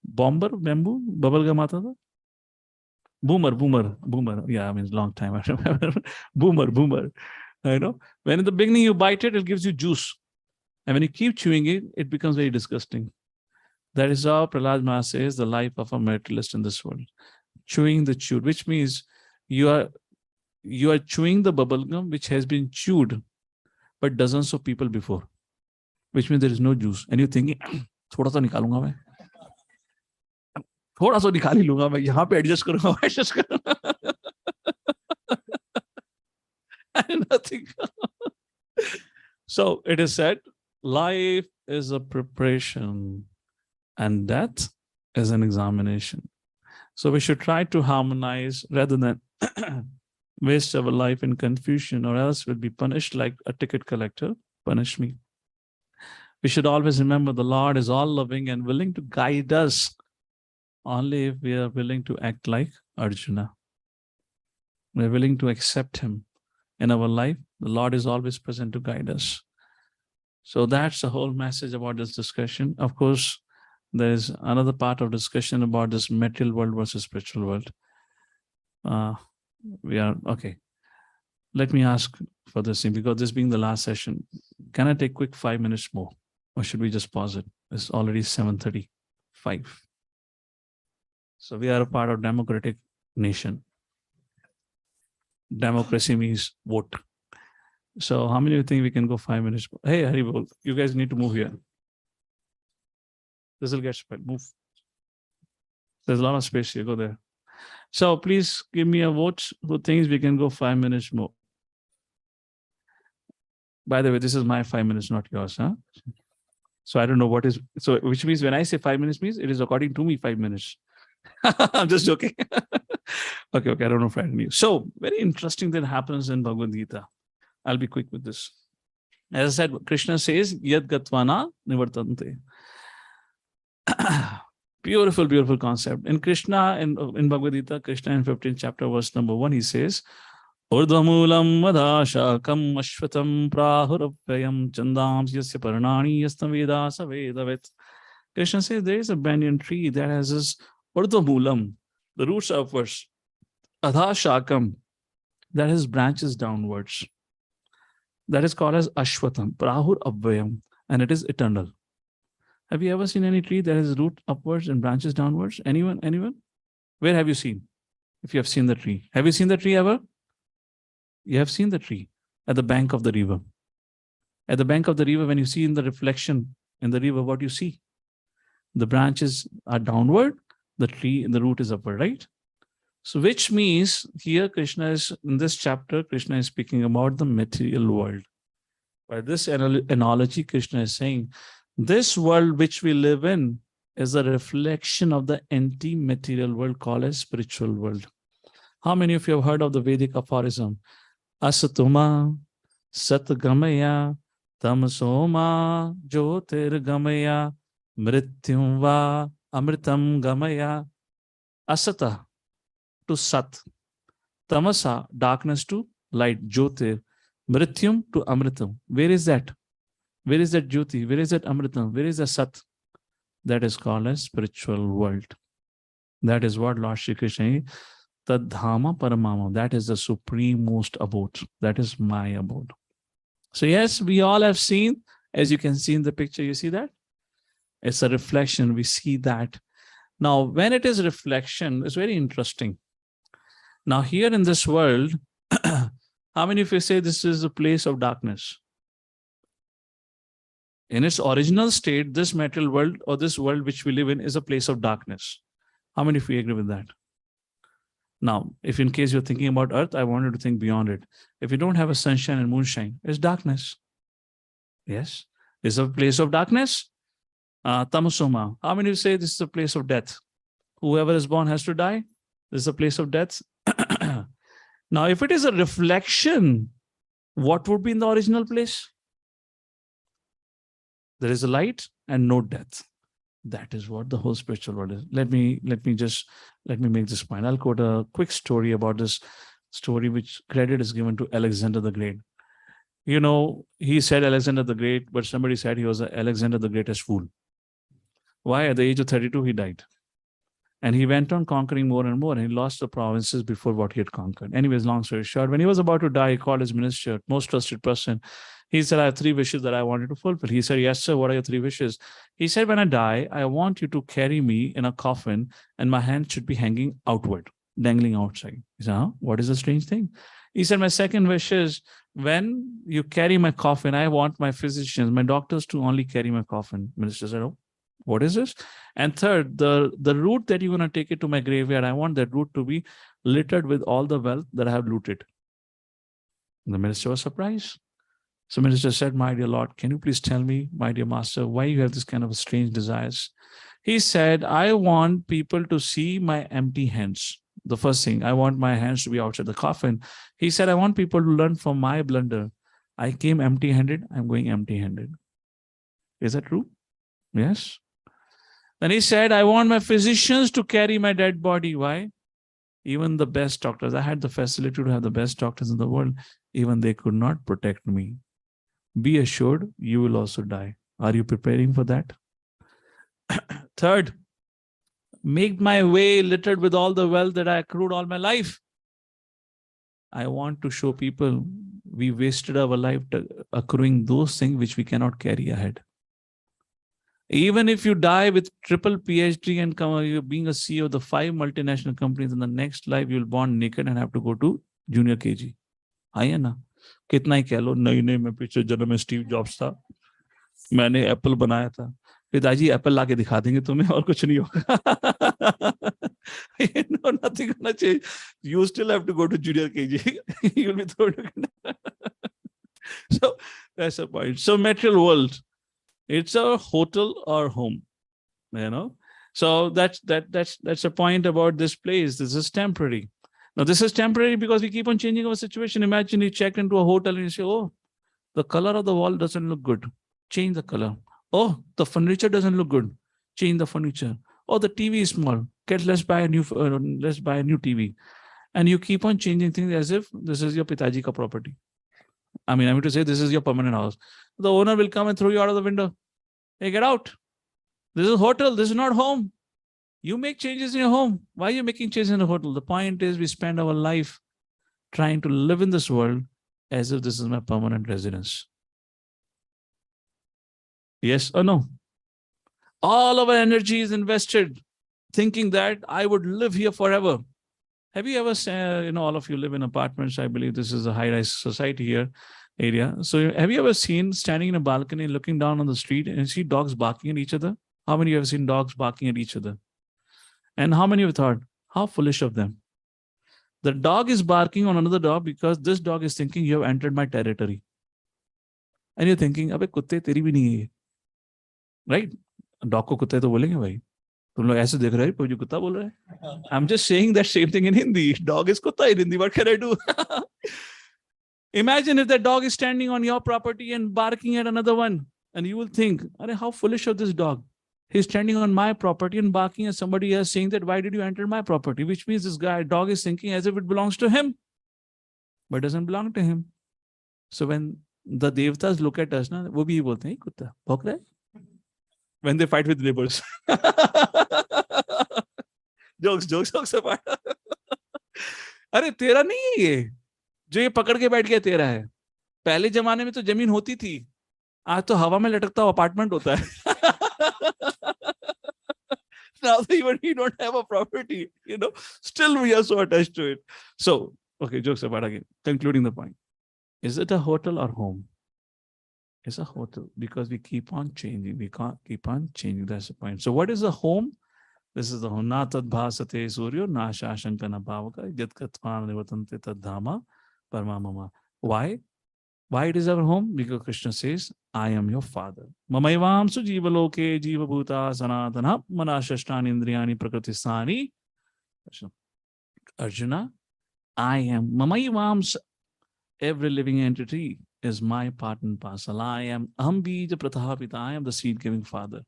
bamboo, bubblegum aata tha? Boomer. Yeah, I mean, it's a long time. I remember. Boomer. You know, when in the beginning you bite it, it gives you juice. And when you keep chewing it, it becomes very disgusting. That is how Prahlad Maharaj says the life of a materialist in this world. Chewing the chewed, which means you are chewing the bubble gum which has been chewed but dozens of people before, which means there is no juice. And you're thinking, thoda sa nikalunga main. Thoda sa nikhal hi lunga main. Yahan pe adjust karunga. And nothing. So it is said, life is a preparation and death is an examination. So we should try to harmonize rather than waste our life in confusion, or else we'll be punished like a ticket collector. Punish me. We should always remember the Lord is all loving and willing to guide us only if we are willing to act like Arjuna. We're willing to accept him in our life. The Lord is always present to guide us. So that's the whole message about this discussion. Of course, there is another part of discussion about this material world versus spiritual world. We are okay. Let me ask for this thing, because this being the last session, can I take quick 5 minutes more, or should we just pause it? It's already 7:35. So we are a part of democratic nation. Democracy means vote. So how many of you think we can go 5 minutes more? Hey, Haribol, you guys need to move here. This will get spread. Move. There's a lot of space here. Go there. So please give me a vote who thinks we can go 5 minutes more. By the way, this is my 5 minutes, not yours, huh? So I don't know what is, so which means when I say 5 minutes means it is according to me 5 minutes. I'm just joking. Okay, I don't know if I knew. So very interesting that happens in Bhagavad Gita. I'll be quick with this. As I said, Krishna says, Yad Gatvana Nivartante. Beautiful, beautiful concept. In Krishna, in Bhagavad Gita, Krishna in 15th chapter, verse number 1, he says, Urdhamulam madashakam ashvatam prahurapyam chandam yasya parnani yastam veda savedavet. Krishna says there is a banyan tree that has this urdhamulam, the roots upwards, adhashakam, that has branches downwards. That is called as ashvatam, prahur abhyam, and it is eternal. Have you ever seen any tree that has root upwards and branches downwards? Anyone? Anyone? Where have you seen? If you have seen the tree. Have you seen the tree ever? You have seen the tree at the bank of the river. At the bank of the river, when you see in the reflection in the river, what you see? The branches are downward, the tree and the root is upward, right? So which means here Krishna is, in this chapter, Krishna is speaking about the material world. By this analogy, Krishna is saying, this world which we live in is a reflection of the anti-material world called as spiritual world. How many of you have heard of the Vedic aphorism? Asatuma satgamaya tamasoma jyotirgamaya mrityum va amritam gamaya. Asata to sat, tamasa darkness to light, jyotir, mrityum to amritam. Where is that? Where is that jyoti? Where is that amritam? Where is the sat? That is called as spiritual world. That is what Lord Shri Krishna is. Tad Dharma Paramama. That is the supreme most abode. That is my abode. So yes, we all have seen, as you can see in the picture, you see that? It's a reflection. We see that. Now, when it is reflection, it's very interesting. Now, here in this world, how many of you say this is a place of darkness? In its original state, this material world or this world which we live in is a place of darkness. How many of you agree with that? Now, if in case you're thinking about earth, I want you to think beyond it. If you don't have a sunshine and moonshine, it's darkness. Yes, it's a place of darkness. Tamasoma. How many of you say this is a place of death? Whoever is born has to die. This is a place of death. Now, if it is a reflection, what would be in the original place? There is a light and no death. That is what the whole spiritual world is. Let me make this point. I'll quote a quick story about this story, which credit is given to Alexander the Great. You know, he said Alexander the Great, but somebody said he was Alexander the Greatest fool. Why? At the age of 32, he died. And he went on conquering more and more, and he lost the provinces before what he had conquered. Anyways, long story short, when he was about to die, he called his minister, most trusted person. He said, I have 3 wishes that I wanted to fulfill. He said, yes, sir, what are your 3 wishes? He said, when I die, I want you to carry me in a coffin, and my hand should be hanging outward, dangling outside. He said, huh? What is the strange thing? He said, my second wish is, when you carry my coffin, I want my physicians, my doctors to only carry my coffin. Minister said, oh, what is this? And third, the route that you're going to take it to my graveyard, I want that route to be littered with all the wealth that I have looted. And the minister was surprised. So minister said, my dear Lord, can you please tell me, my dear master, why you have this kind of strange desires? He said, I want people to see my empty hands. The first thing, I want my hands to be outside the coffin. He said, I want people to learn from my blunder. I came empty-handed, I'm going empty-handed. Is that true? Yes. Then he said, I want my physicians to carry my dead body. Why? Even the best doctors, I had the facility to have the best doctors in the world. Even they could not protect me. Be assured, you will also die. Are you preparing for that? Third, make my way littered with all the wealth that I accrued all my life. I want to show people we wasted our life accruing those things which we cannot carry ahead. Even if you die with triple PhD and you're being a CEO of the 5 multinational companies, in the next life you'll born naked and have to go to junior KG. आइए ना, कितना ही कह लो, नहीं मैं पिछले जन्म में Steve jobs था, मैंने एप्पल बनाया था, पिताजी एप्पल लाके दिखा देंगे तुम्हें और कुछ नहीं होगा. You know, nothing gonna change. You still have to go to junior KG. You'll be thrown. So that's the point. So material world, it's a hotel or home, you know. So that's a point about this place. This is temporary. Now, this is temporary because we keep on changing our situation. Imagine you check into a hotel and you say, oh, the color of the wall doesn't look good. Change the color. Oh, the furniture doesn't look good. Change the furniture. Oh, the TV is small. Let's buy a new TV. And you keep on changing things as if this is your Pitaji ka property. I mean to say this is your permanent house. The owner will come and throw you out of the window. Hey, get out. This is a hotel. This is not home. You make changes in your home. Why are you making changes in a hotel? The point is we spend our life trying to live in this world as if this is my permanent residence. Yes or no? All of our energy is invested thinking that I would live here forever. Have you ever said, all of you live in apartments. I believe this is a high-rise society here, area. So have you ever seen standing in a balcony, looking down on the street and see dogs barking at each other? How many of you have seen dogs barking at each other? And how many of you thought, how foolish of them? The dog is barking on another dog because this dog is thinking you have entered my territory. And you're thinking, अबे कुत्ते तेरी भी नहीं है, right? Dog को कुत्ते तो बोलेंगे भाई. तुम लोग ऐसे देख रहे हो जो कुत्ता बोल रहा है. I'm just saying that same thing in Hindi. Dog is kutta in Hindi. What can I do? Imagine if that dog is standing on your property and barking at another one, and you will think, how foolish of this dog. He's standing on my property and barking at somebody else, saying that, why did you enter my property? Which means this dog is thinking as if it belongs to him, but doesn't belong to him. So when the devtas look at us, वो भी बोलते हैं कुत्ता भौंक रहा है. When they fight with neighbors. jokes apart. अरे तेरा नहीं है ये, जो ये पकड़ के बैठ गया तेरा है. पहले जमाने में तो जमीन होती थी, आज तो हवा में लटकता हुआ अपार्टमेंट होता है. Now even we don't have a property, still we are so attached to it. So, okay, jokes apart again. Concluding the point. Is it a hotel or home? It's a hotel because we keep on changing. We can't keep on changing. That's the point. So what is the home? This is the home. Na tad bhasate suryo na shashankana bhavaka yad katvan nivatante tad dharma paramamama. Why? Why it is our home? Because Krishna says, I am your father. Mamaivam su jiva loke jiva bhuta sanatana manashashtani indriyani prakritisthani. Arjuna, I am Mamaivam. Every living entity is my part and parcel. I am Ahambija Pratapita. I am the seed-giving father.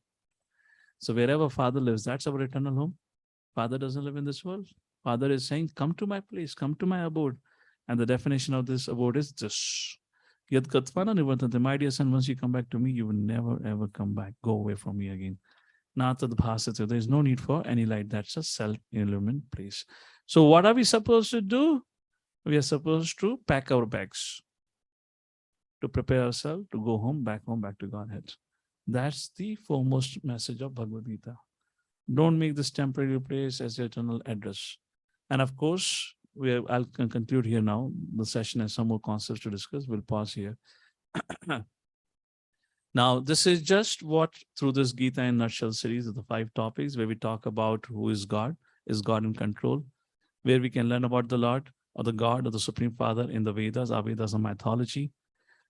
So wherever father lives, that's our eternal home. Father doesn't live in this world. Father is saying, come to my place, come to my abode. And the definition of this abode is this. Yad katvana nivartante. My dear son, once you come back to me, you will never ever come back. Go away from me again. Natad bhasate. There is no need for any light. That's a self-illumined place. So what are we supposed to do? We are supposed to pack our bags, to prepare ourselves to go home, back to Godhead. That's the foremost message of Bhagavad Gita. Don't make this temporary place as your eternal address. And of course, I'll conclude here now. The session has some more concepts to discuss. We'll pause here. Now, this is just what through this Gita in Nutshell series of the 5 topics where we talk about who is God in control, where we can learn about the Lord, or the God or the Supreme Father in the Vedas. Our Vedas are mythology.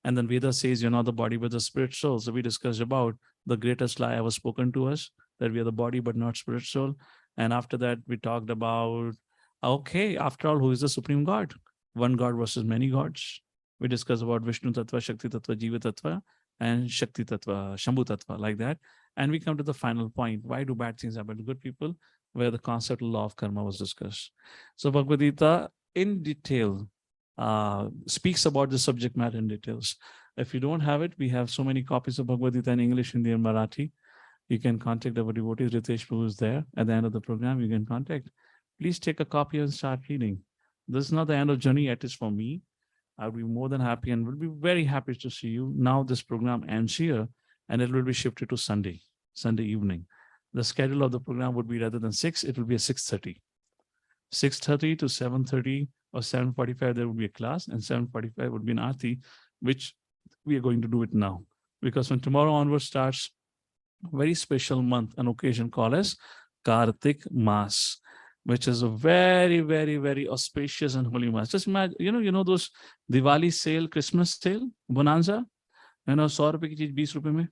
And then Veda says you're not the body but the spirit soul. So we discussed about the greatest lie ever spoken to us, that we are the body but not spirit soul. And after that, we talked about, okay, after all, who is the Supreme God? One God versus many gods. We discussed about Vishnu Tattva, Shakti Tattva, Jiva Tattva, and Shakti Tattva, Shambhu Tattva, like that. And we come to the final point. Why do bad things happen to good people? Where the concept of law of karma was discussed. So Bhagavad Gita in detail speaks about the subject matter in details. If you don't have it, we have so many copies of Bhagavad Gita in English, Hindi, and Marathi. You can contact our devotees. Ritesh Prabhu is there. At the end of the program, you can contact. Please take a copy and start reading. This is not the end of journey, it is for me. I'll be more than happy and will be very happy to see you. Now this program ends here and it will be shifted to Sunday evening. The schedule of the program would be rather than 6, it will be at 6:30. 6:30 to 7:30 or 7:45, there would be a class, and 7:45 would be an Aarti, which we are going to do it now. Because from tomorrow onwards starts a very special month, an occasion called as Kartik Maas, which is a very, very, very auspicious and holy Maas. Just imagine, you know those Diwali sale, Christmas sale, Bonanza, 100 रुपए की चीज 20 रुपए में.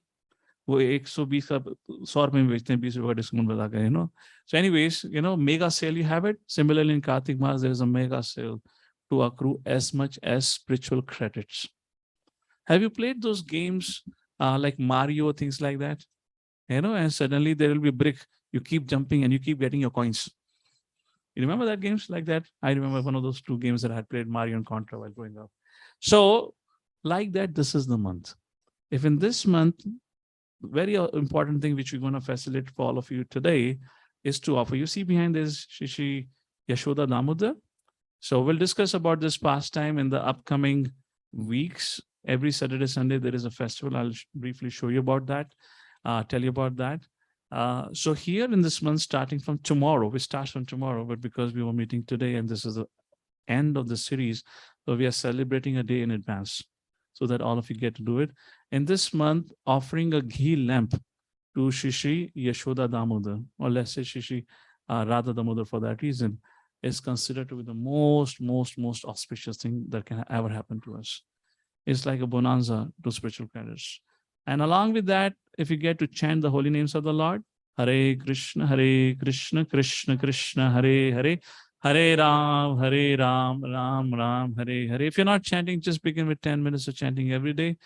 वो 120 का 100 रुपए में बेचते हैं, 20 रुपए का डिस्काउंट बता के, So anyways, mega sale, you have it. Similarly, in Kartik Mas, there is a mega sale to accrue as much as spiritual credits. Have you played those games like Mario, things like that? And suddenly there will be a brick. You keep jumping and you keep getting your coins. You remember that games like that? I remember one of those two games that I had played, Mario and Contra, while growing up. So like that, this is the month. If in this month, very important thing which we're going to facilitate for all of you today is to offer. You see behind this Shishi Yashoda Damodar. So we'll discuss about this pastime in the upcoming weeks. Every Saturday, Sunday, there is a festival. I'll briefly show you about that, tell you about that. So here in this month, starting from tomorrow, we start from tomorrow, but because we were meeting today and this is the end of the series, so we are celebrating a day in advance so that all of you get to do it. In this month, offering a ghee lamp to Shishi Yashoda Damodar, or let's say Shishi Radha Damodar for that reason, is considered to be the most auspicious thing that can ever happen to us. It's like a bonanza to spiritual credits. And along with that, if you get to chant the holy names of the Lord, Hare Krishna, Krishna Krishna, Hare Hare, Hare Ram, Ram Ram, Hare Hare. If you're not chanting, just begin with 10 minutes of chanting every day.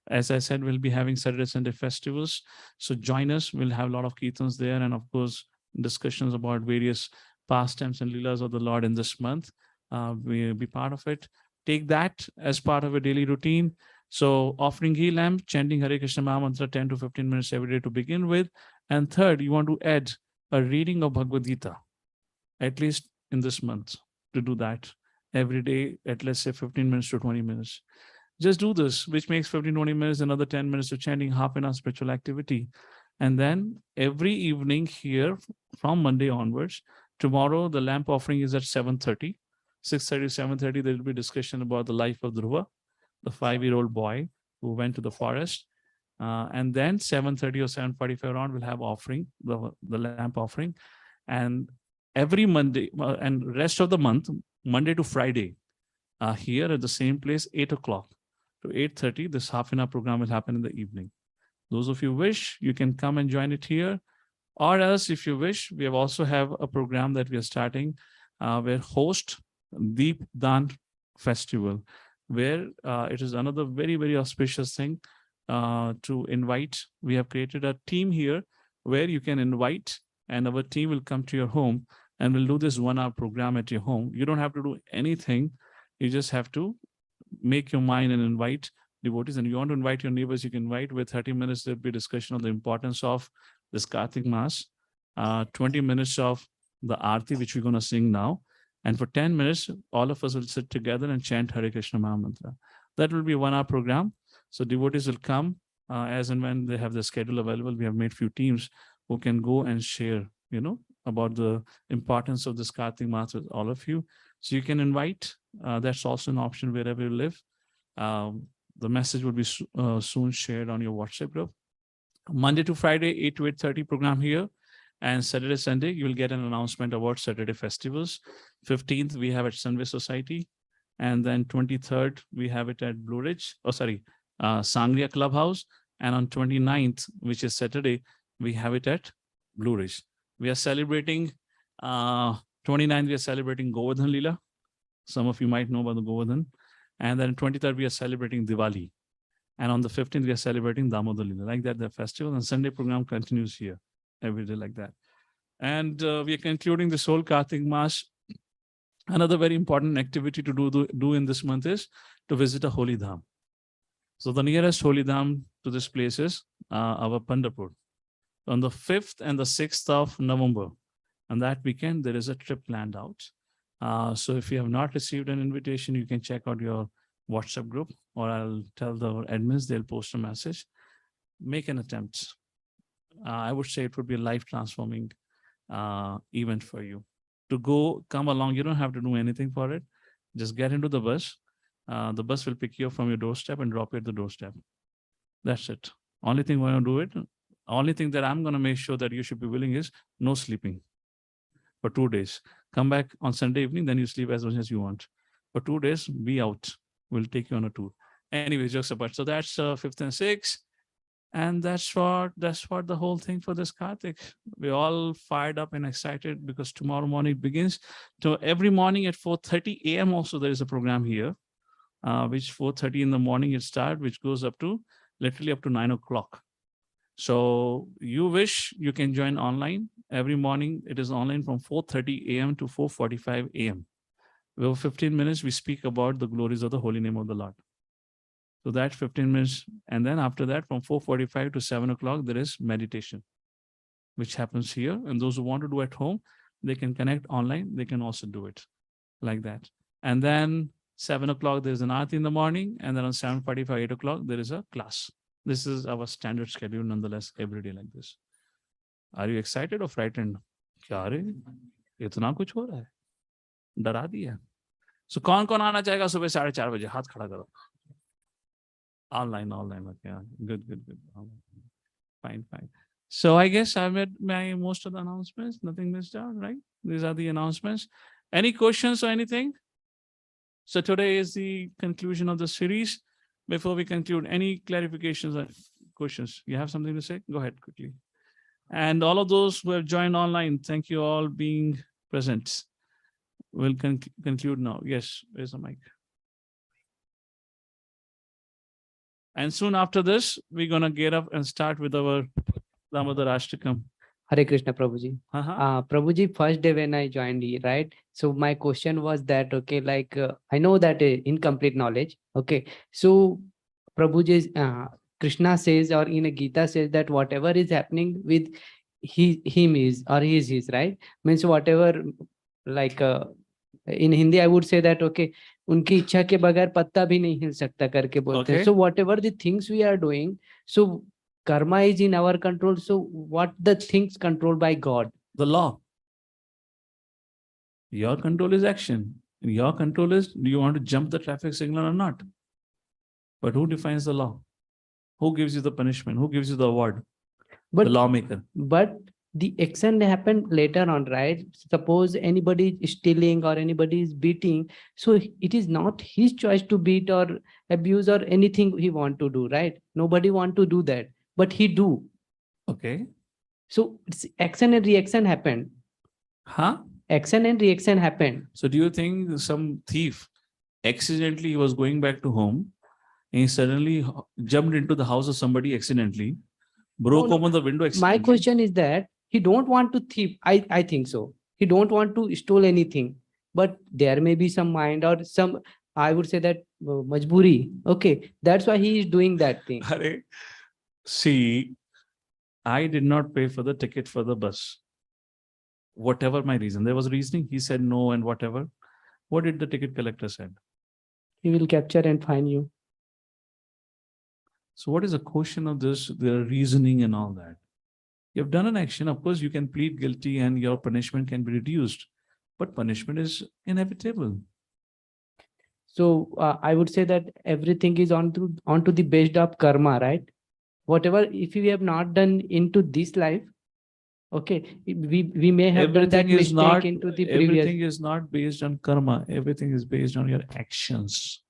As I said, we'll be having Saturday, Sunday festivals. So join us. We'll have a lot of kirtans there. And of course, discussions about various pastimes and leelas of the Lord in this month. We'll be part of it. Take that as part of a daily routine. So offering ghee lamp, chanting Hare Krishna Maha Mantra 10 to 15 minutes every day to begin with. And third, you want to add a reading of Bhagavad Gita, at least in this month, to do that every day at let's say 15 minutes to 20 minutes. Just do this, which makes 15, 20 minutes, another 10 minutes of chanting, half an hour spiritual activity. And then every evening here from Monday onwards, tomorrow the lamp offering is at 7:30. 6:30, 7:30, there will be discussion about the life of Dhruva, the 5-year-old boy who went to the forest. And then 7:30 or 7:45 around, we'll have offering, the lamp offering. And every Monday and rest of the month, Monday to Friday, here at the same place, 8 o'clock to 8:30, this half an hour program will happen in the evening. Those of you wish, you can come and join it here. Or else, if you wish, we also have a program that we are starting where host Deep Dan Festival, where it is another very auspicious thing to invite. We have created a team here where you can invite and our team will come to your home and we'll do this 1 hour program at your home. You don't have to do anything. You just have to make your mind and invite devotees. And you want to invite your neighbors, you can invite. With 30 minutes, there'll be a discussion on the importance of this Kartik Mass, 20 minutes of the Aarti, which we're going to sing now. And for 10 minutes, all of us will sit together and chant Hare Krishna Maha Mantra. That will be a 1 hour program. So devotees will come as and when they have the schedule available. We have made few teams who can go and share, about the importance of this Kartik Mass with all of you. So you can invite. That's also an option wherever you live. The message will be soon shared on your WhatsApp group. Monday to Friday, 8 to 8:30 program here. And Saturday, Sunday, you will get an announcement about Saturday festivals. 15th, we have at Sunway Society. And then 23rd, we have it at Blue Ridge. Sangria Clubhouse. And on 29th, which is Saturday, we have it at Blue Ridge. We are celebrating, 29th, we are celebrating Govardhan Leela. Some of you might know about the Govardhan. And then 23rd, we are celebrating Diwali. And on the 15th, we are celebrating Damodar Leela. Like that, the festival and Sunday program continues here every day like that. And we are concluding this whole Kartik Mass. Another very important activity to do in this month is to visit a holy dham. So the nearest holy dham to this place is our Pandharpur. On the 5th and the 6th of November, and that weekend, there is a trip planned out. So if you have not received an invitation, you can check out your WhatsApp group, or I'll tell the admins, they'll post a message. Make an attempt. I would say it would be a life-transforming event for you. To come along, you don't have to do anything for it. Just get into the bus. The bus will pick you up from your doorstep and drop you at the doorstep. That's it. Only thing we're going to do it. Only thing that I'm going to make sure that you should be willing is no sleeping for 2 days. Come back on Sunday evening, then you sleep as much as you want. For 2 days, be out. We'll take you on a tour. Anyway, jokes apart. So that's 5th and 6th. And that's what the whole thing for this Kartik. We're all fired up and excited because tomorrow morning it begins. So every morning at 4:30 a.m. also there is a program here, which 4:30 in the morning it starts, which goes up to literally up to 9 o'clock. So you wish you can join online every morning. It is online from 4:30 a.m. to 4:45 a.m. Over 15 minutes, we speak about the glories of the holy name of the Lord. So that's 15 minutes. And then after that, from 4:45 to 7 o'clock, there is meditation, which happens here. And those who want to do at home, they can connect online. They can also do it like that. And then 7 o'clock, there's an aarti in the morning. And then on 7:45, 8 o'clock, there is a class. This is our standard schedule, nonetheless, every day like this. Are you excited or frightened? क्या रे? इतना कुछ हो रहा है? डरा दिया. So कौन आना चाहेगा सुबह 4:30 बजे? हाथ खड़ा करो. Online. Okay. Good. Fine. So I guess I made my most of the announcements. Nothing missed out, right? These are the announcements. Any questions or anything? So today is the conclusion of the series. Before we conclude, any clarifications or questions? You have something to say? Go ahead quickly. And all of those who have joined online, thank you all being present. We'll conclude now. Yes, where's the mic? And soon after this, we're going to get up and start with our Damodar Ashtakam. Hare Krishna, Prabhuji. Prabhuji, first day when I joined here, right? So my question was that, okay, like I know that incomplete knowledge. Okay. So Prabhuji, Krishna says, or in a Gita says that whatever is happening with him is, or he is his, right? Means whatever, like in Hindi, I would say that, okay, उनकी इच्छा के बगैर पत्ता भी नहीं हिल सकता करके बोलते हैं. So whatever the things we are doing, so karma is in our control. So what the things controlled by God? The law. Your control is action. Your control is, do you want to jump the traffic signal or not? But who defines the law? Who gives you the punishment? Who gives you the award? But, the lawmaker. But the action happened later on, right? Suppose anybody is stealing or anybody is beating. So it is not his choice to beat or abuse or anything he want to do, right? Nobody want to do that, but he do. Okay. So it's action and reaction happened. Action and reaction happened. So do you think some thief accidentally was going back to home and he suddenly jumped into the house of somebody accidentally, broke open the window accidentally? My question is that he don't want to thief. I think so. He don't want to steal anything, but there may be some mind or some, I would say that majburi. Okay. That's why he is doing that thing. See, I did not pay for the ticket for the bus. Whatever my reason, there was reasoning. He said no and whatever. What did the ticket collector said? He will capture and fine you. So what is the question of this? Their reasoning and all that. You have done an action. Of course, you can plead guilty and your punishment can be reduced. But punishment is inevitable. So I would say that everything is onto the based of karma, right? Whatever, if we have not done into this life, okay, we may have done that mistake into the previous. Everything is not based on karma. Everything is based on your actions.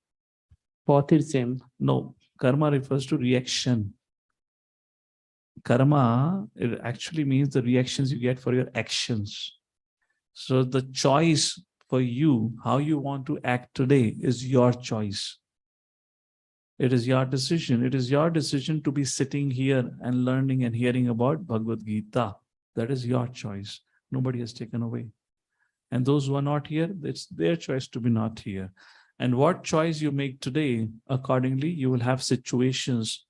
Both is same. No, karma refers to reaction. Karma, it actually means the reactions you get for your actions. So the choice for you, how you want to act today, is your choice. It is your decision. It is your decision to be sitting here and learning and hearing about Bhagavad Gita. That is your choice. Nobody has taken away. And those who are not here, it's their choice to be not here. And what choice you make today, accordingly, you will have situations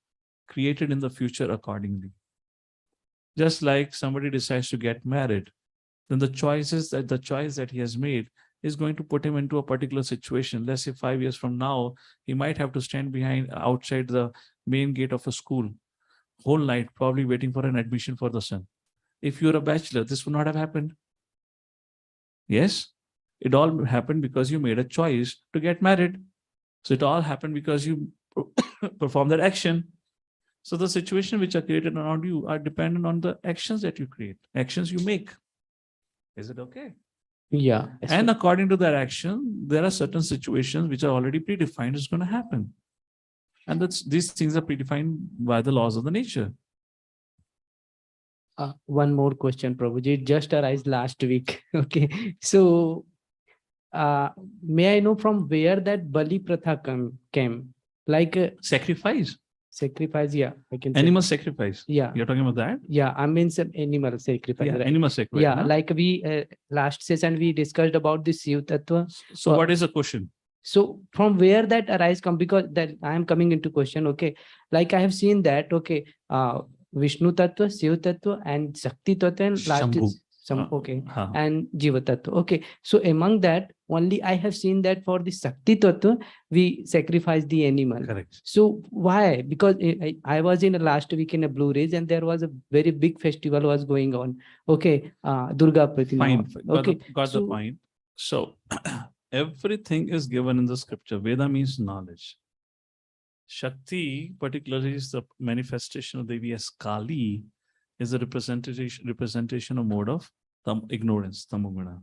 created in the future accordingly. Just like somebody decides to get married, then the choice that he has made is going to put him into a particular situation. Let's say 5 years from now, he might have to stand outside the main gate of a school whole night, probably waiting for an admission for the son. If you're a bachelor, this would not have happened. Yes, it all happened because you made a choice to get married. So it all happened because you performed that action. So the situations which are created around you are dependent on the actions that you create, actions you make. Is it okay? Yeah. And according to that action, there are certain situations which are already predefined is going to happen. And these things are predefined by the laws of the nature. One more question, Prabhuji. It just arrived last week. Okay. So may I know from where that Bali Pratha came? Like Sacrifice. sacrifice, yeah. I can say. Animal sacrifice. Yeah. You're talking about that? Yeah, I mean some animal sacrifice. Yeah, Right? animal sacrifice. Yeah, no? like we last session we discussed about the Shiv Tattva. So what is the question? So from where that arise come, because that I am coming into question. Okay, like I have seen that. Okay, Vishnu Tattva, Shiv Tattva, and Shakti Tattva, and last Shambhu. is some okay, Huh. and Jiva Tattva. Okay, so among that only I have seen that for the Shakti Tattva we sacrifice the animal. Correct. So why? Because I was in a last week in a Blue Ridge, and there was a very big festival was going on. Okay, Durga Pratima. Fine. Okay, Got the point. So everything is given in the scripture. Veda means knowledge. Shakti, particularly, is the manifestation of Devi as Kali, is a representation of mode of ignorance, tamoguna.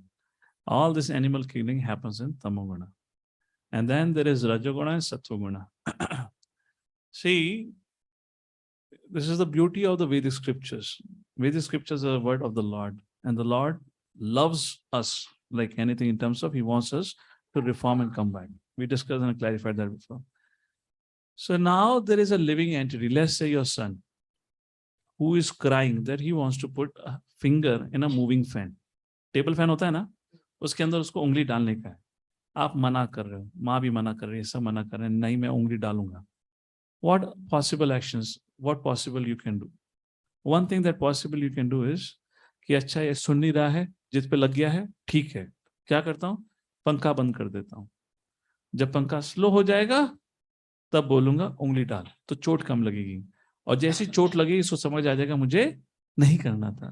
All this animal killing happens in tamoguna. And then there is rajoguna and satvaguna. See, this is the beauty of the Vedic scriptures. Vedic scriptures are the word of the Lord. And the Lord loves us like anything in terms of he wants us to reform and come back. We discussed and clarified that before. So now there is a living entity. Let's say your son, who is crying that he wants to put a finger in a moving fan. Table fan होता है ना, उसके अंदर उसको उंगली डालने का है. आप मना कर रहे हो, माँ भी मना कर रही है, सब मना कर रहे हैं, नहीं मैं उंगली डालूंगा. What possible actions, what possible you can do? One thing that possible you can do is कि अच्छा ये सुन नहीं रहा है, जिस पे लग गया है, ठीक है. क्या करता हूँ? पंखा बंद कर देता हूँ. जब पंखा स्लो हो जाएगा तब बोलूंगा उंगली डाल, तो चोट कम लगेगी. और जैसी चोट लगेगी इसको समझ आ जाएगा मुझे नहीं करना था.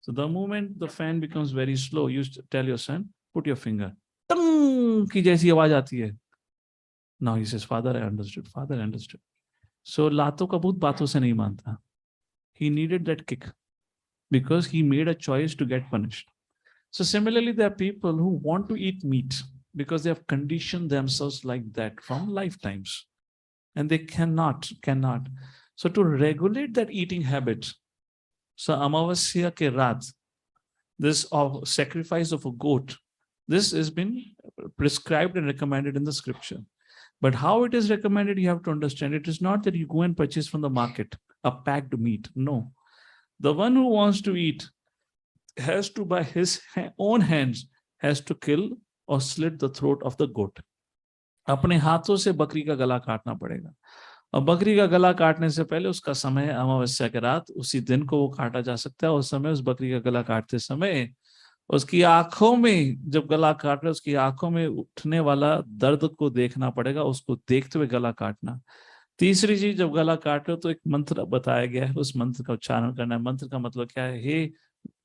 So the moment the fan becomes very slow, you tell your son, put your finger. टंग की जैसी आवाज आती है. Now he says, Father, I understood. Father, I understood. So लातों का भूत बातों से नहीं मानता. He needed that kick because he made a choice to get punished. So similarly, there are people who want to eat meat because they have conditioned themselves like that from lifetimes. And they cannot. So to regulate that eating habit, so Amavasya ke raat, this sacrifice of a goat, this has been prescribed and recommended in the scripture. But how it is recommended, you have to understand. It is not that you go and purchase from the market a packed meat. No. The one who wants to eat has to, by his own hands, has to kill or slit the throat of the goat. अपने हाथों से बकरी का गला काटना पड़ेगा. और बकरी का गला काटने से पहले उसका समय अमावस्या के रात, उसी दिन को वो काटा जा सकता है. उस समय उस बकरी का गला काटते समय उसकी आंखों में, जब गला काट रहे उसकी आंखों में उठने वाला दर्द को देखना पड़ेगा, उसको देखते हुए गला काटना. तीसरी चीज, जब गला काट रहे हो तो एक मंत्र बताया गया है, उस मंत्र का उच्चारण करना है. मंत्र का मतलब क्या है?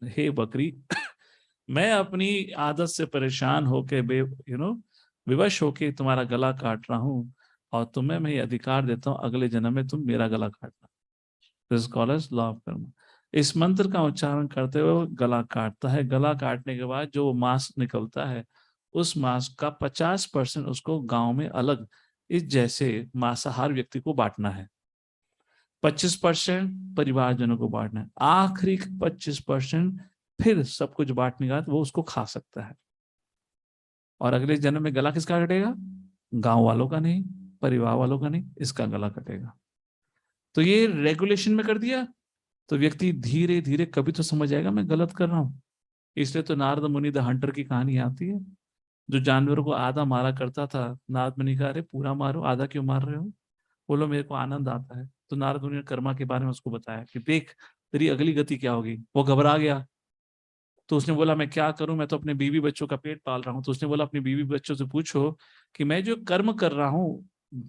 हे बकरी, मैं अपनी आदत से परेशान होके विवश होके तुम्हारा गला काट रहा हूं, और तुम्हें मैं ये अधिकार देता हूं अगले जन्म में तुम मेरा गला काटना. This is called as law of karma. इस मंत्र का उच्चारण करते हुए गला काटता है. गला काटने के बाद जो मांस निकलता है, उस मांस का 50% उसको गांव में अलग इस जैसे मांसाहार व्यक्ति को बांटना है. 25% परिवारजनों को बांटना है. आखिरी 25% फिर सब कुछ बांटने के बाद वो उसको खा सकता है. और अगले जन्म में गला किसका कटेगा? गांव वालों का नहीं, परिवार वालों का नहीं, इसका गला कटेगा. तो ये रेगुलेशन में कर दिया तो व्यक्ति धीरे धीरे कभी तो समझ आएगा मैं गलत कर रहा हूं. इसलिए तो नारद मुनि द हंटर की कहानी आती है. जो जानवरों को आधा मारा करता था, नारद मुनि कहा अरे पूरा मारो, आधा क्यों मार रहे हो? बोलो मेरे को आनंद आता है. तो नारद मुनि ने कर्मा के बारे में उसको बताया कि देख तेरी अगली गति क्या होगी. वो घबरा गया. तो उसने बोला मैं क्या करूं, मैं तो अपने बीवी बच्चों का पेट पाल रहा हूं. तो उसने बोला अपनी बीवी बच्चों से पूछो कि मैं जो कर्म कर रहा हूं,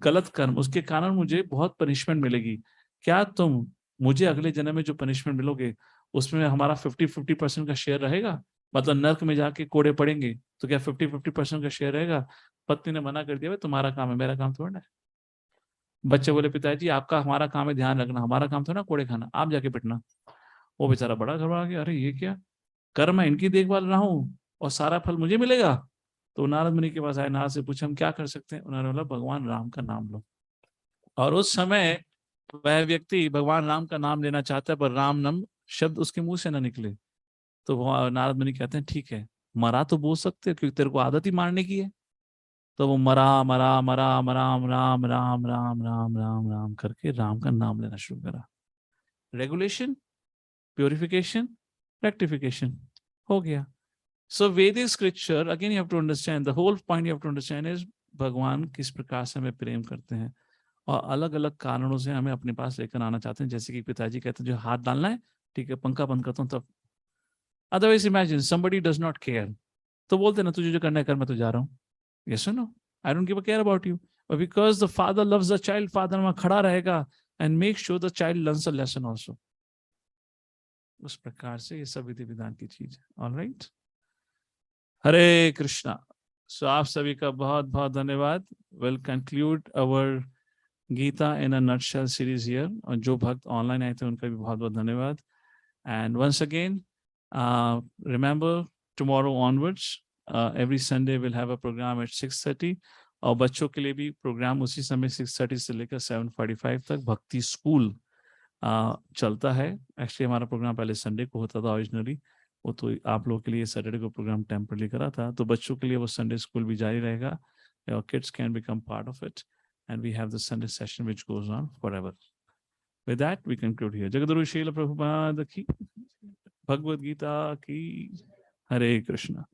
गलत कर्म, उसके कारण मुझे बहुत पनिशमेंट मिलेगी. क्या तुम मुझे अगले जन्म में जो पनिशमेंट मिलोगे उसमें हमारा 50-50% का शेयर रहेगा? मतलब नर्क में जाके कोड़े पड़ेंगे तो क्या 50-50% का शेयर रहेगा? पत्नी ने मना कर दिया, तुम्हारा काम है, मेरा काम थोड़ा है. बच्चे बोले पिताजी आपका हमारा काम है ध्यान रखना, हमारा काम थोड़ा कोड़े खाना, आप जाके पिटना. वो बेचारा बड़ा घबरा गया, अरे ये क्या कर्म है, इनकी देखभाल रहा हूँ और सारा फल मुझे मिलेगा. तो नारद मुनि के पास आए, नारद से पूछा हम क्या कर सकते हैं? उन्होंने बोला भगवान राम का नाम लो. और उस समय वह व्यक्ति भगवान राम का नाम लेना चाहता है, पर राम नाम शब्द उसके मुंह से ना निकले। तो वो नारद मुनि कहते हैं ठीक है, मरा तो बोल सकते हो क्योंकि तेरे को आदत ही मारने की है। तो वो मरा मरा मरा मरा राम राम राम राम राम राम राम करके राम का नाम लेना शुरू करा। रेगुलेशन, प्योरिफिकेशन, रेक्टिफिकेशन हो गया। सो Vedic scripture, again you have to understand, the whole point you have to understand is भगवान किस प्रकार से हमें प्रेम करते हैं और अलग अलग कारणों से हमें अपने पास लेकर आना चाहते हैं। जैसे कि पिताजी कहते हैं जो हाथ डालना है, ठीक है, पंखा बंद करता हूँ तब। Otherwise imagine somebody does not care, तो बोलते ना तुझे जो करना है कर, मैं तो जा रहा हूँ। Yes or no? I don't give a care about you. But because the father loves the child, father वहां खड़ा रहेगा and make sure the child learns a lesson also. उस प्रकार से ये सब विधि विधान की चीज है। All right? हरे कृष्णा। सो आप सभी का बहुत बहुत धन्यवाद। Will conclude our Gita in a nutshell series here. और जो भक्त ऑनलाइन आए थे उनका भी बहुत बहुत धन्यवाद। And once again remember tomorrow onwards every Sunday will have a programme at 6:30 और बच्चों के लिए भी प्रोग्राम उसी समय 6:30 से लेकर 7:45 तक भक्ति स्कूल चलता है। एक्चुअली हमारा प्रोग्राम पहले संडे को होता था ओरिजिनली, वो तो आप लोगों के लिए सैटरडे को प्रोग्राम टेम्परली करा था। तो बच्चों के लिए वो संडे स्कूल भी जारी रहेगा। Your kids can become part of it and we have the Sunday session which goes on forever. With that we conclude here. Jagadguru Srila Prabhupada ki, Bhagavad Gita ki, Hare Krishna.